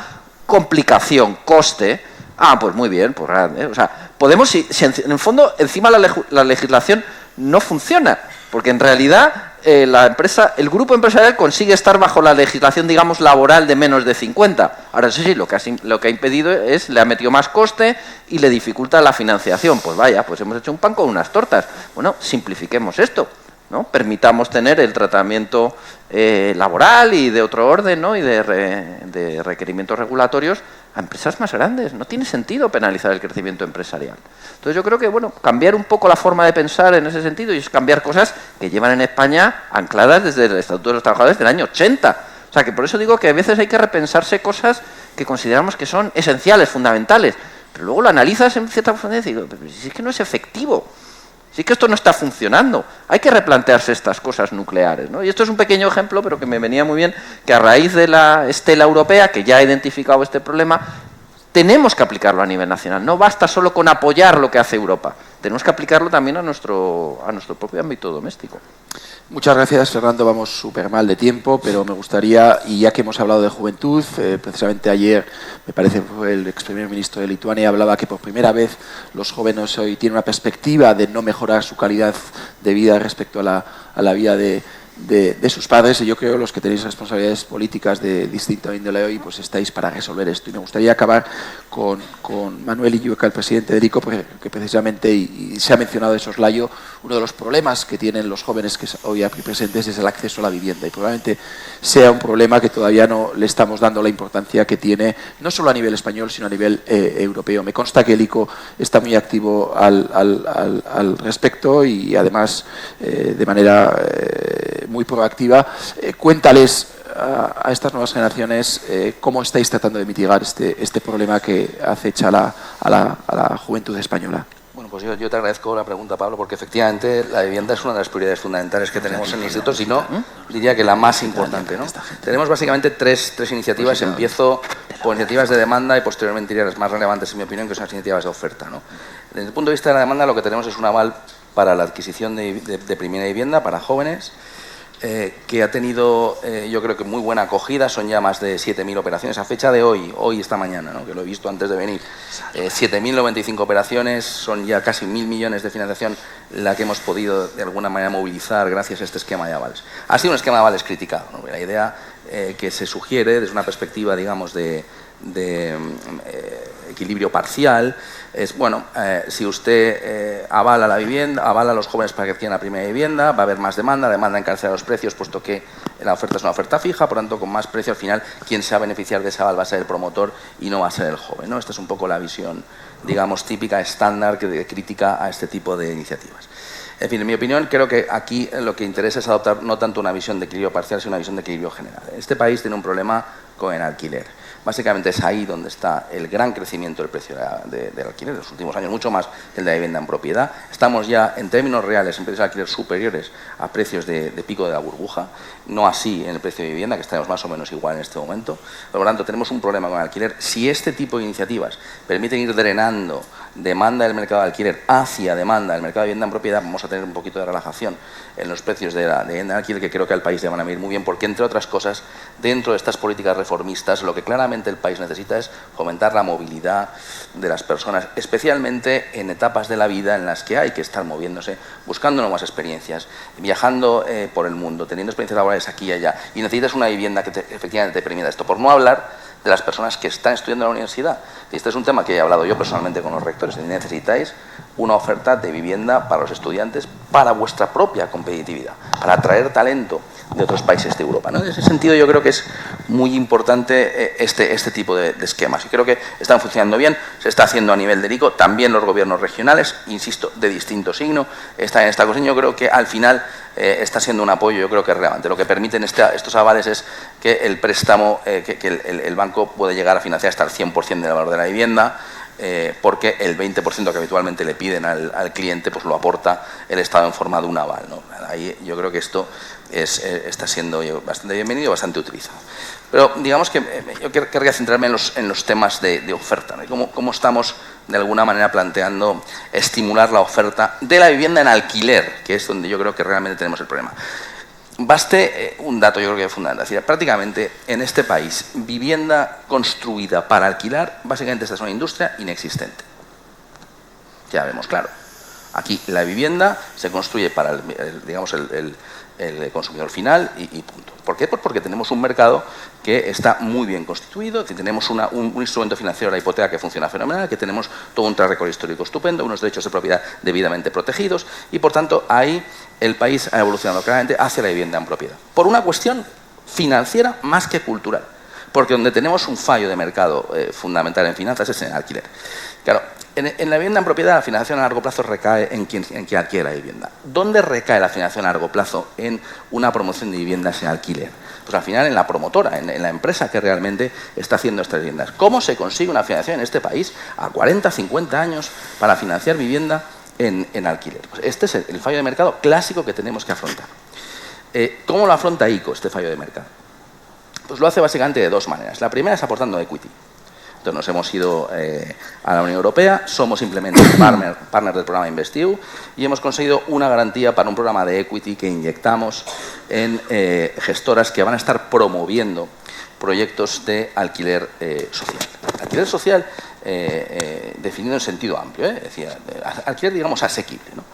Complicación, coste. Ah, pues muy bien, pues o sea, podemos, si en el fondo, encima la legislación no funciona, porque en realidad el grupo empresarial consigue estar bajo la legislación, digamos, laboral de menos de 50. Ahora sí, lo que ha impedido le ha metido más coste y le dificulta la financiación. Pues vaya, pues hemos hecho un pan con unas tortas. Bueno, simplifiquemos esto, ¿no? Permitamos tener el tratamiento laboral y de otro orden, ¿no? Y de requerimientos regulatorios a empresas más grandes. No tiene sentido penalizar el crecimiento empresarial. Entonces yo creo que, bueno, cambiar un poco la forma de pensar en ese sentido, y es cambiar cosas que llevan en España ancladas desde el Estatuto de los Trabajadores del año 80. O sea, que por eso digo que a veces hay que repensarse cosas que consideramos que son esenciales, fundamentales, pero luego lo analizas en cierta profundidad y digo, pero si es que no es efectivo. Sí que esto no está funcionando. Hay que replantearse estas cosas nucleares, ¿no? Y esto es un pequeño ejemplo, pero que me venía muy bien, que a raíz de la estela europea, que ya ha identificado este problema, tenemos que aplicarlo a nivel nacional. No basta solo con apoyar lo que hace Europa. Tenemos que aplicarlo también a nuestro propio ámbito doméstico. Muchas gracias, Fernando. Vamos súper mal de tiempo, pero me gustaría, y ya que hemos hablado de juventud, precisamente ayer, me parece, fue el ex primer ministro de Lituania, hablaba que por primera vez los jóvenes hoy tienen una perspectiva de no mejorar su calidad de vida respecto a la vida de sus padres, y yo creo que los que tenéis responsabilidades políticas de distinta índole hoy, pues estáis para resolver esto. Y me gustaría acabar con Manuel Illueca, el presidente de ICO, que precisamente, y se ha mencionado de soslayo, uno de los problemas que tienen los jóvenes que hoy aquí presentes es el acceso a la vivienda, y probablemente sea un problema que todavía no le estamos dando la importancia que tiene, no solo a nivel español, sino a nivel europeo. Me consta que el ICO está muy activo al respecto, y además de manera muy proactiva. Cuéntales a estas nuevas generaciones cómo estáis tratando de mitigar este problema que acecha a la juventud española. Bueno, pues yo te agradezco la pregunta, Pablo, porque efectivamente la vivienda es una de las prioridades fundamentales que tenemos en el instituto, si no, diría que la más importante, ¿no? Tenemos básicamente tres iniciativas. Empiezo por iniciativas de demanda y posteriormente iría las más relevantes, en mi opinión, que son las iniciativas de oferta, ¿no? Desde el punto de vista de la demanda, lo que tenemos es un aval para la adquisición de primera vivienda para jóvenes, que ha tenido, yo creo que muy buena acogida. Son ya más de 7.000 operaciones a fecha de hoy esta mañana, ¿no? Que lo he visto antes de venir. 7.095 operaciones, son ya casi 1.000 millones de financiación la que hemos podido de alguna manera movilizar gracias a este esquema de avales. Ha sido un esquema de avales criticado, ¿no? La idea que se sugiere desde una perspectiva, digamos, de equilibrio parcial es, bueno, si usted avala la vivienda, avala a los jóvenes para que adquieran la primera vivienda, va a haber más demanda encarece los precios, puesto que la oferta es una oferta fija, por tanto, con más precio, al final, quien se va a beneficiar de ese aval va a ser el promotor y no va a ser el joven, ¿no? Esta es un poco la visión, digamos, típica, estándar, de crítica a este tipo de iniciativas. En fin, en mi opinión, creo que aquí lo que interesa es adoptar no tanto una visión de equilibrio parcial, sino una visión de equilibrio general. Este país tiene un problema con el alquiler. Básicamente es ahí donde está el gran crecimiento del precio del alquiler en los últimos años, mucho más que el de la vivienda en propiedad. Estamos ya, en términos reales, en precios de alquiler superiores a precios de pico de la burbuja, no así en el precio de vivienda, que estamos más o menos igual en este momento. Por lo tanto, tenemos un problema con el alquiler. Si este tipo de iniciativas permiten ir drenando demanda del mercado de alquiler hacia demanda del mercado de vivienda en propiedad, vamos a tener un poquito de relajación en los precios de la vivienda en alquiler, que creo que al país le van a venir muy bien, porque, entre otras cosas, dentro de estas políticas reformistas, lo que claramente el país necesita es fomentar la movilidad de las personas, especialmente en etapas de la vida en las que hay que estar moviéndose, buscando nuevas experiencias, viajando por el mundo, teniendo experiencias laborales aquí y allá, y necesitas una vivienda que efectivamente te permita esto, por no hablar de las personas que están estudiando en la universidad. Y este es un tema que he hablado yo personalmente con los rectores. Necesitáis una oferta de vivienda para los estudiantes, para vuestra propia competitividad, para atraer talento otros países de Europa, ¿no? En ese sentido yo creo que es muy importante este tipo de esquemas y creo que están funcionando bien, se está haciendo a nivel del ICO, también los gobiernos regionales, insisto, de distinto signo, está en esta cosa. Yo creo que al final está siendo un apoyo, yo creo que es relevante. Lo que permiten estos avales es que el préstamo, que el banco puede llegar a financiar hasta el 100% del valor de la vivienda, porque el 20% que habitualmente le piden al cliente pues lo aporta el Estado en forma de un aval, ¿no? Ahí yo creo que esto está siendo bastante bienvenido y bastante utilizado. Pero digamos que yo querría centrarme en los temas de oferta, ¿no? Cómo estamos de alguna manera planteando estimular la oferta de la vivienda en alquiler, que es donde yo creo que realmente tenemos el problema. Baste un dato, yo creo que es fundamental. Es decir, prácticamente en este país, vivienda construida para alquilar, básicamente esta es una industria inexistente. Ya vemos, claro. Aquí la vivienda se construye para el consumidor final y punto. ¿Por qué? Pues porque tenemos un mercado que está muy bien constituido, que tenemos un instrumento financiero, la hipoteca, que funciona fenomenal, que tenemos todo un track record histórico estupendo, unos derechos de propiedad debidamente protegidos y, por tanto, ahí el país ha evolucionado claramente hacia la vivienda en propiedad. Por una cuestión financiera más que cultural, porque donde tenemos un fallo de mercado fundamental en finanzas es en el alquiler. Claro, en la vivienda en propiedad la financiación a largo plazo recae en quien adquiere la vivienda. ¿Dónde recae la financiación a largo plazo en una promoción de viviendas en alquiler? Pues al final en la promotora, en la empresa que realmente está haciendo estas viviendas. ¿Cómo se consigue una financiación en este país a 40, 50 años para financiar vivienda en alquiler? Pues este es el fallo de mercado clásico que tenemos que afrontar. ¿Cómo lo afronta ICO este fallo de mercado? Pues lo hace básicamente de dos maneras. La primera es aportando equity. Entonces nos hemos ido a la Unión Europea, somos simplemente partner del programa InvestEU y hemos conseguido una garantía para un programa de equity que inyectamos en gestoras que van a estar promoviendo proyectos de alquiler social. Alquiler social definido en sentido amplio, es decir, alquiler, digamos, asequible, ¿no?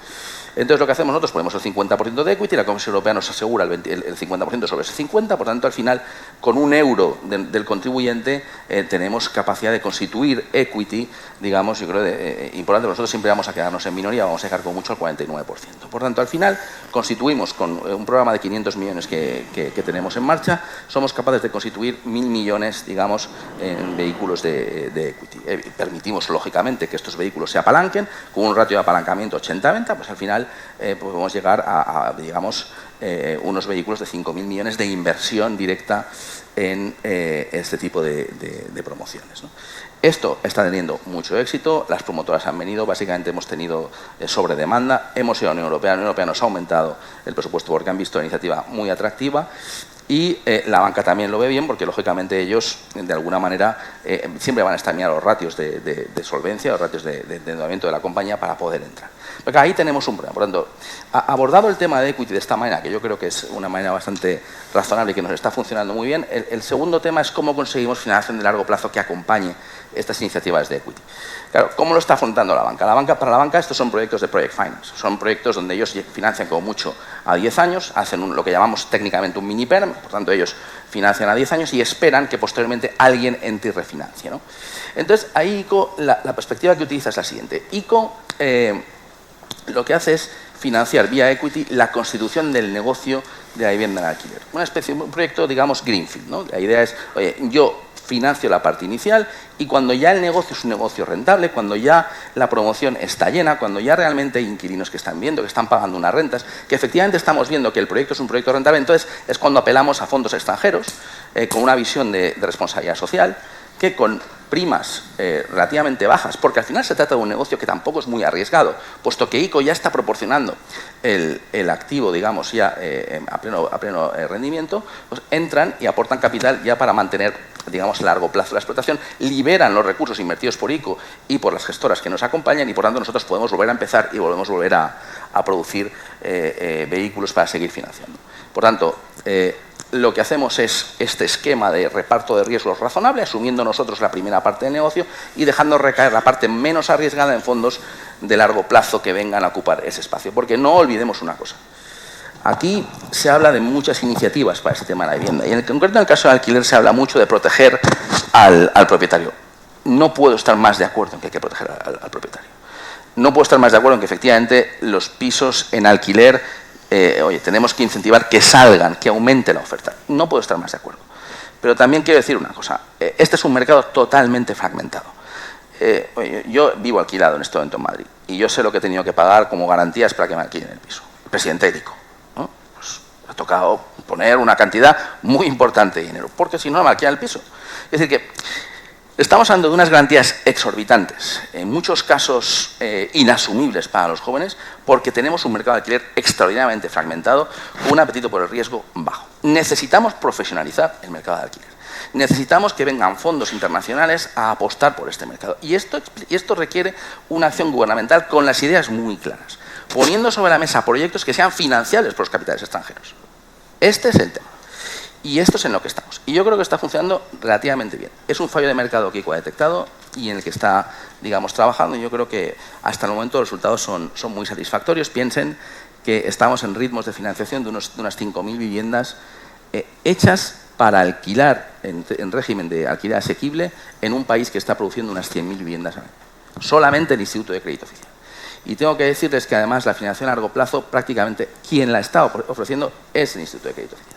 Entonces lo que hacemos nosotros, ponemos el 50% de equity y la Comisión Europea nos asegura el 50% sobre ese 50%, por tanto al final con €1 del contribuyente tenemos capacidad de constituir equity, digamos, yo creo importante, nosotros siempre vamos a quedarnos en minoría, vamos a dejar con mucho al 49%. Por tanto al final constituimos con un programa de 500 millones que tenemos en marcha, somos capaces de constituir 1.000 millones, digamos, en vehículos de equity. Permitimos lógicamente que estos vehículos se apalanquen, con un ratio de apalancamiento 80-20, pues al final podemos llegar a digamos, unos vehículos de 5.000 millones de inversión directa en este tipo de promociones, ¿no? Esto está teniendo mucho éxito, las promotoras han venido, básicamente hemos tenido sobredemanda, hemos ido a la Unión Europea nos ha aumentado el presupuesto porque han visto la iniciativa muy atractiva. Y la banca también lo ve bien porque, lógicamente, ellos, de alguna manera, siempre van a estar mirando los ratios de solvencia, los ratios de endeudamiento de la compañía para poder entrar. Porque ahí tenemos un problema. Por lo tanto, abordado el tema de equity de esta manera, que yo creo que es una manera bastante razonable y que nos está funcionando muy bien, el segundo tema es cómo conseguimos financiación de largo plazo que acompañe estas iniciativas de equity. Claro, ¿cómo lo está afrontando la banca? Para la banca estos son proyectos de project finance. Son proyectos donde ellos financian como mucho a 10 años, hacen lo que llamamos técnicamente un mini PERM, por tanto ellos financian a 10 años y esperan que posteriormente alguien entre y refinancie, ¿no? Entonces, ahí ICO, la perspectiva que utiliza es la siguiente. ICO lo que hace es financiar vía equity la constitución del negocio de la vivienda en alquiler. Un proyecto, digamos, greenfield, ¿no? La idea es, oye, yo financio la parte inicial y cuando ya el negocio es un negocio rentable, cuando ya la promoción está llena, cuando ya realmente hay inquilinos que están viendo, que están pagando unas rentas, que efectivamente estamos viendo que el proyecto es un proyecto rentable, entonces es cuando apelamos a fondos extranjeros con una visión de responsabilidad social, que con primas relativamente bajas, porque al final se trata de un negocio que tampoco es muy arriesgado, puesto que ICO ya está proporcionando el activo, digamos, ya a pleno rendimiento, pues entran y aportan capital ya para mantener, digamos, a largo plazo la explotación, liberan los recursos invertidos por ICO y por las gestoras que nos acompañan y por tanto nosotros podemos volver a empezar y volvemos a volver a producir vehículos para seguir financiando. Por tanto, lo que hacemos es este esquema de reparto de riesgos razonable, asumiendo nosotros la primera parte del negocio y dejando recaer la parte menos arriesgada en fondos de largo plazo que vengan a ocupar ese espacio. Porque no olvidemos una cosa. Aquí se habla de muchas iniciativas para este tema de la vivienda. Y en concreto, en el caso del alquiler, se habla mucho de proteger al propietario. No puedo estar más de acuerdo en que hay que proteger al propietario. No puedo estar más de acuerdo en que efectivamente los pisos en alquiler oye, tenemos que incentivar que salgan, que aumente la oferta. No puedo estar más de acuerdo. Pero también quiero decir una cosa. Este es un mercado totalmente fragmentado. Oye, yo vivo alquilado en este momento en Madrid y yo sé lo que he tenido que pagar como garantías para que me alquilen el piso. El presidente Erico, ¿no? Pues ha tocado poner una cantidad muy importante de dinero, porque si no, no me alquilan el piso. Es decir, que estamos hablando de unas garantías exorbitantes, en muchos casos inasumibles para los jóvenes, porque tenemos un mercado de alquiler extraordinariamente fragmentado, con un apetito por el riesgo bajo. Necesitamos profesionalizar el mercado de alquiler. Necesitamos que vengan fondos internacionales a apostar por este mercado. Y esto requiere una acción gubernamental con las ideas muy claras, poniendo sobre la mesa proyectos que sean financiables por los capitales extranjeros. Este es el tema. Y esto es en lo que estamos. Y yo creo que está funcionando relativamente bien. Es un fallo de mercado que ICO ha detectado y en el que está, digamos, trabajando. Y yo creo que hasta el momento los resultados son muy satisfactorios. Piensen que estamos en ritmos de financiación de unas 5.000 viviendas hechas para alquilar en régimen de alquiler asequible en un país que está produciendo unas 100.000 viviendas al año. Solamente el Instituto de Crédito Oficial. Y tengo que decirles que además la financiación a largo plazo, prácticamente quien la está ofreciendo es el Instituto de Crédito Oficial.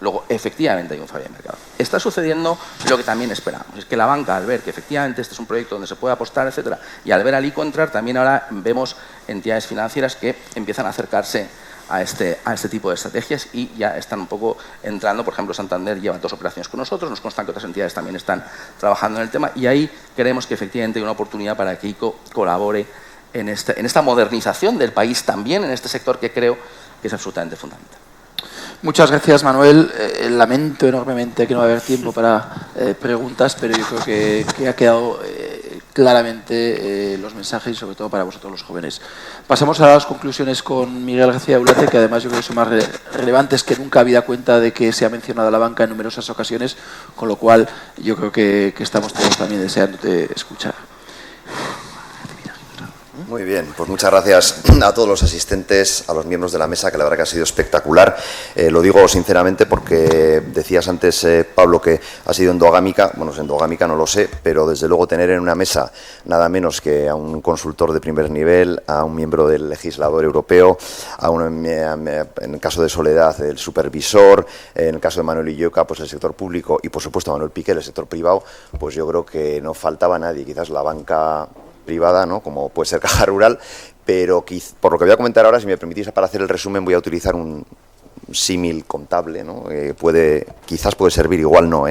Luego, efectivamente hay un fallo de mercado. Está sucediendo lo que también esperábamos. Es que la banca, al ver que efectivamente este es un proyecto donde se puede apostar, etcétera, y al ver al ICO entrar, también ahora vemos entidades financieras que empiezan a acercarse a este tipo de estrategias y ya están un poco entrando. Por ejemplo, Santander lleva 2 operaciones con nosotros, nos consta que otras entidades también están trabajando en el tema y ahí creemos que efectivamente hay una oportunidad para que ICO colabore en esta modernización del país también, en este sector que creo que es absolutamente fundamental. Muchas gracias, Manuel. Lamento enormemente que no va a haber tiempo para preguntas, pero yo creo que ha quedado claramente los mensajes y sobre todo para vosotros los jóvenes. Pasamos a las conclusiones con Miguel García Ulate, que además yo creo que son más relevantes que nunca, habida cuenta de que se ha mencionado a la banca en numerosas ocasiones, con lo cual yo creo que estamos todos también deseándote escuchar. Muy bien, pues muchas gracias a todos los asistentes, a los miembros de la mesa, que la verdad que ha sido espectacular. Lo digo sinceramente porque decías antes, Pablo, que ha sido endogámica. Bueno, endogámica no lo sé, pero desde luego tener en una mesa nada menos que a un consultor de primer nivel, a un miembro del legislador europeo, en el caso de Soledad, el supervisor, en el caso de Manuel Illoca, pues el sector público y por supuesto Manuel Piqué, el sector privado, pues yo creo que no faltaba nadie, quizás la banca privada, ¿no?, como puede ser Caja Rural, pero por lo que voy a comentar ahora, si me permitís, para hacer el resumen voy a utilizar un símil contable, ¿no? Quizás puede servir, igual no,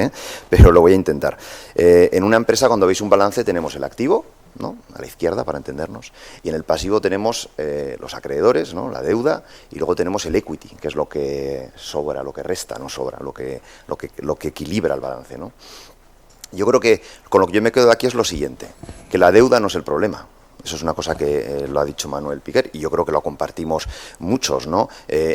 pero lo voy a intentar. En una empresa, cuando veis un balance, tenemos el activo, ¿no?, a la izquierda, para entendernos, y en el pasivo tenemos los acreedores, ¿no?, la deuda, y luego tenemos el equity, que es lo que sobra, lo que resta, no sobra, lo que equilibra el balance, ¿no? Yo creo que con lo que yo me quedo de aquí es lo siguiente, que la deuda no es el problema. Eso es una cosa que lo ha dicho Manuel Piqué y yo creo que lo compartimos muchos, ¿no?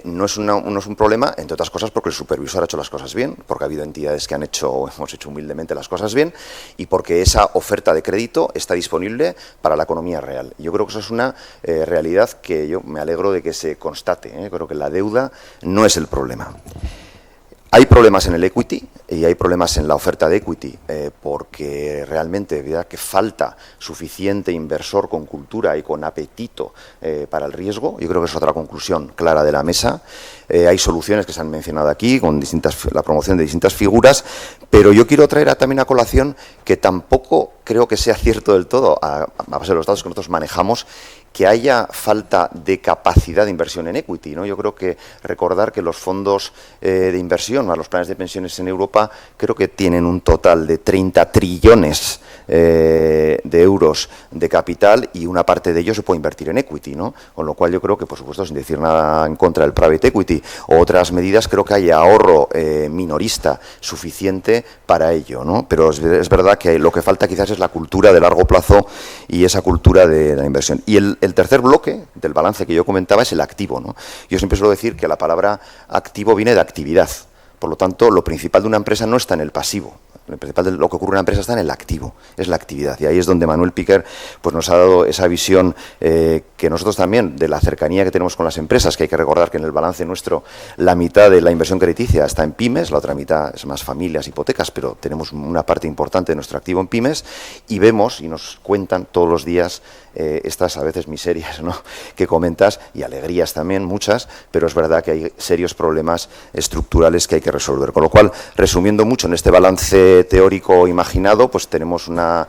No es un problema, entre otras cosas, porque el supervisor ha hecho las cosas bien, porque ha habido entidades que hemos hecho humildemente las cosas bien y porque esa oferta de crédito está disponible para la economía real. Yo creo que eso es una realidad que yo me alegro de que se constate, ¿eh? Creo que la deuda no es el problema. Hay problemas en el equity y hay problemas en la oferta de equity porque realmente ¿verdad?, que falta suficiente inversor con cultura y con apetito para el riesgo. Yo creo que es otra conclusión clara de la mesa. Hay soluciones que se han mencionado aquí con la promoción de distintas figuras, pero yo quiero traer también a colación que tampoco creo que sea cierto del todo, a base de los datos que nosotros manejamos, que haya falta de capacidad de inversión en equity, ¿no? Yo creo que recordar que los fondos de inversión, los planes de pensiones en Europa, creo que tienen un total de 30 trillones de euros de capital y una parte de ello se puede invertir en equity, ¿no? Con lo cual yo creo que, por supuesto, sin decir nada en contra del private equity o otras medidas, creo que hay ahorro minorista suficiente para ello, ¿no? Pero es verdad que lo que falta quizás es la cultura de largo plazo y esa cultura de la inversión. Y el tercer bloque del balance que yo comentaba es el activo, ¿no? Yo siempre suelo decir que la palabra activo viene de actividad. Por lo tanto, lo principal de una empresa no está en el pasivo. El principal de lo que ocurre en una empresa está en el activo, es la actividad. Y ahí es donde Manuel Piquer pues, nos ha dado esa visión que nosotros también, de la cercanía que tenemos con las empresas, que hay que recordar que en el balance nuestro la mitad de la inversión crediticia está en pymes, la otra mitad es más familias, hipotecas, pero tenemos una parte importante de nuestro activo en pymes y vemos y nos cuentan todos los días estas a veces miserias, ¿no?, que comentas, y alegrías también, muchas, pero es verdad que hay serios problemas estructurales que hay que resolver. Con lo cual, resumiendo mucho, en este balance teórico imaginado, pues tenemos una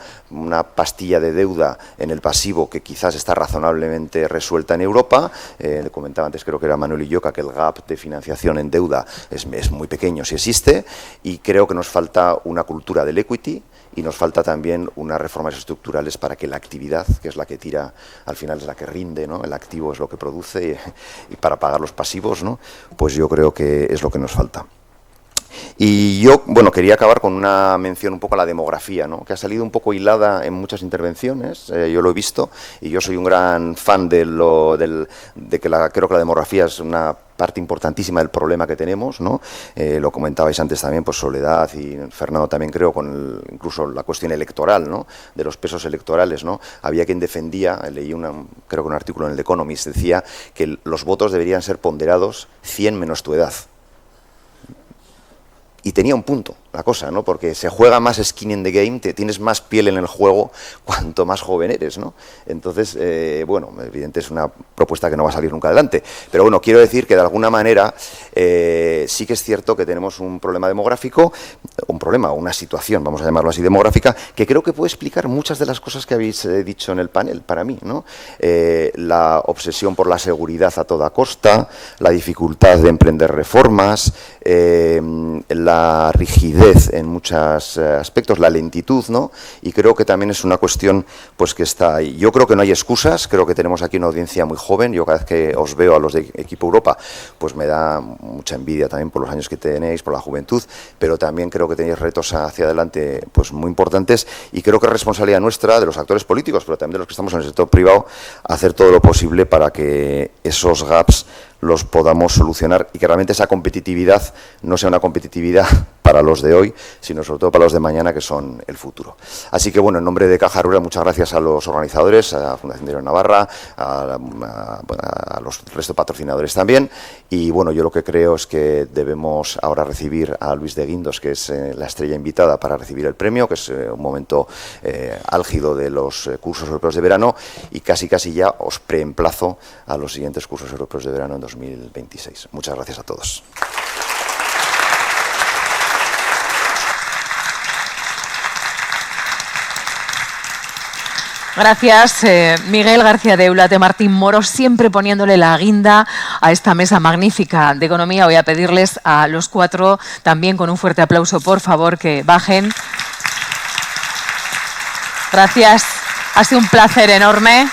pastilla de deuda en el pasivo que quizás está razonablemente resuelta en Europa. Le comentaba antes, creo que era Manuel Illoca, que el gap de financiación en deuda es muy pequeño si existe, y creo que nos falta una cultura del equity, y nos falta también unas reformas estructurales para que la actividad, que es la que tira, al final es la que rinde, ¿no?, el activo es lo que produce, y para pagar los pasivos, ¿no?, pues yo creo que es lo que nos falta. Y yo, bueno, quería acabar con una mención un poco a la demografía, ¿no?, que ha salido un poco hilada en muchas intervenciones, yo lo he visto, y yo soy un gran fan de que creo que la demografía es una parte importantísima del problema que tenemos, ¿no? Lo comentabais antes también, pues Soledad y Fernando también, creo, con incluso la cuestión electoral, ¿no?, de los pesos electorales, ¿no? Había quien defendía, leí creo que un artículo en el The Economist, decía que los votos deberían ser ponderados 100 menos tu edad. Y tenía un punto la cosa, ¿no?, porque se juega más skin in the game, tienes más piel en el juego cuanto más joven eres, ¿no? Entonces, bueno, evidentemente es una propuesta que no va a salir nunca adelante. Pero bueno, quiero decir que de alguna manera sí que es cierto que tenemos un problema demográfico, una situación, vamos a llamarlo así, demográfica, que creo que puede explicar muchas de las cosas que habéis dicho en el panel, para mí, ¿no? La obsesión por la seguridad a toda costa, la dificultad de emprender reformas, la rigidez en muchos aspectos, la lentitud, ¿no? Y creo que también es una cuestión pues que está ahí. Yo creo que no hay excusas, creo que tenemos aquí una audiencia muy joven. Yo cada vez que os veo a los de Equipo Europa, pues me da mucha envidia también por los años que tenéis, por la juventud, pero también creo que tenéis retos hacia adelante pues muy importantes, y creo que es responsabilidad nuestra, de los actores políticos, pero también de los que estamos en el sector privado, hacer todo lo posible para que esos gaps los podamos solucionar y que realmente esa competitividad no sea una competitividad para los de hoy, sino sobre todo para los de mañana, que son el futuro. Así que, bueno, en nombre de Caja Rural, muchas gracias a los organizadores, a la Fundación de Navarra, a los restos de patrocinadores también. Y, bueno, yo lo que creo es que debemos ahora recibir a Luis de Guindos, que es la estrella invitada para recibir el premio, que es un momento álgido de los cursos europeos de verano, y casi ya os preemplazo a los siguientes cursos europeos de verano en 2026. Muchas gracias a todos. Gracias, Miguel García de Eulate, Martín Moro, siempre poniéndole la guinda a esta mesa magnífica de economía. Voy a pedirles a los cuatro también con un fuerte aplauso, por favor, que bajen. Gracias, ha sido un placer enorme.